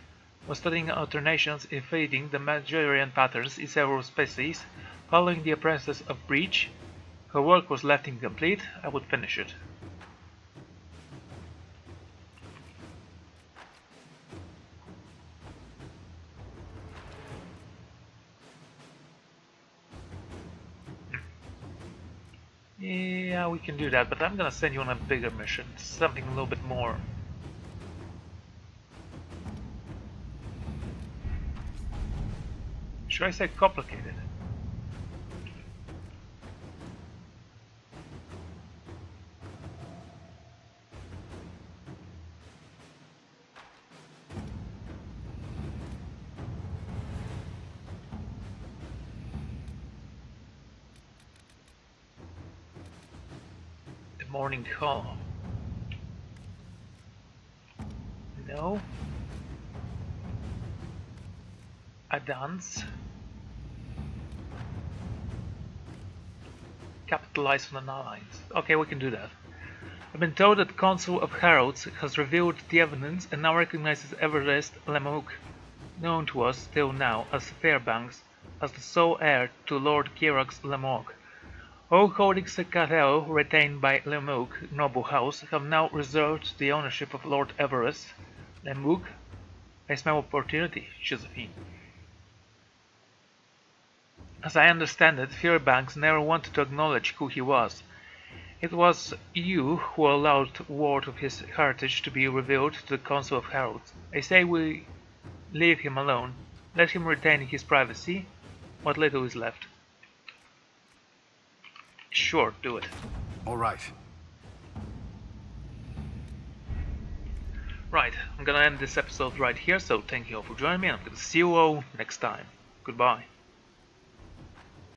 was studying alternations in fading the Majorian patterns in several species. Following the apprentices of Breach, her work was left incomplete. I would finish it. Yeah, we can do that, but I'm gonna send you on a bigger mission, something a little bit more. Should I say complicated? Morning call. No. A dance. Capitalize on an alliance. Okay, we can do that. I've been told that Council of Heralds has revealed the evidence and now recognizes Everest Lemouk, known to us till now as Fairbanks, as the sole heir to Lord Kirax Lemouk. All holdings of Cartel retained by Lemouk noble house have now reserved to the ownership of Lord Everest Lemouk. I smell opportunity, Josephine. As I understand it, Fairbanks never wanted to acknowledge who he was. It was you who allowed word of his heritage to be revealed to the Council of Heralds. I say we leave him alone, let him retain his privacy, what little is left. Sure, do it. All right. Right, I'm gonna end this episode right here, so thank you all for joining me, and I'm gonna see you all next time. Goodbye.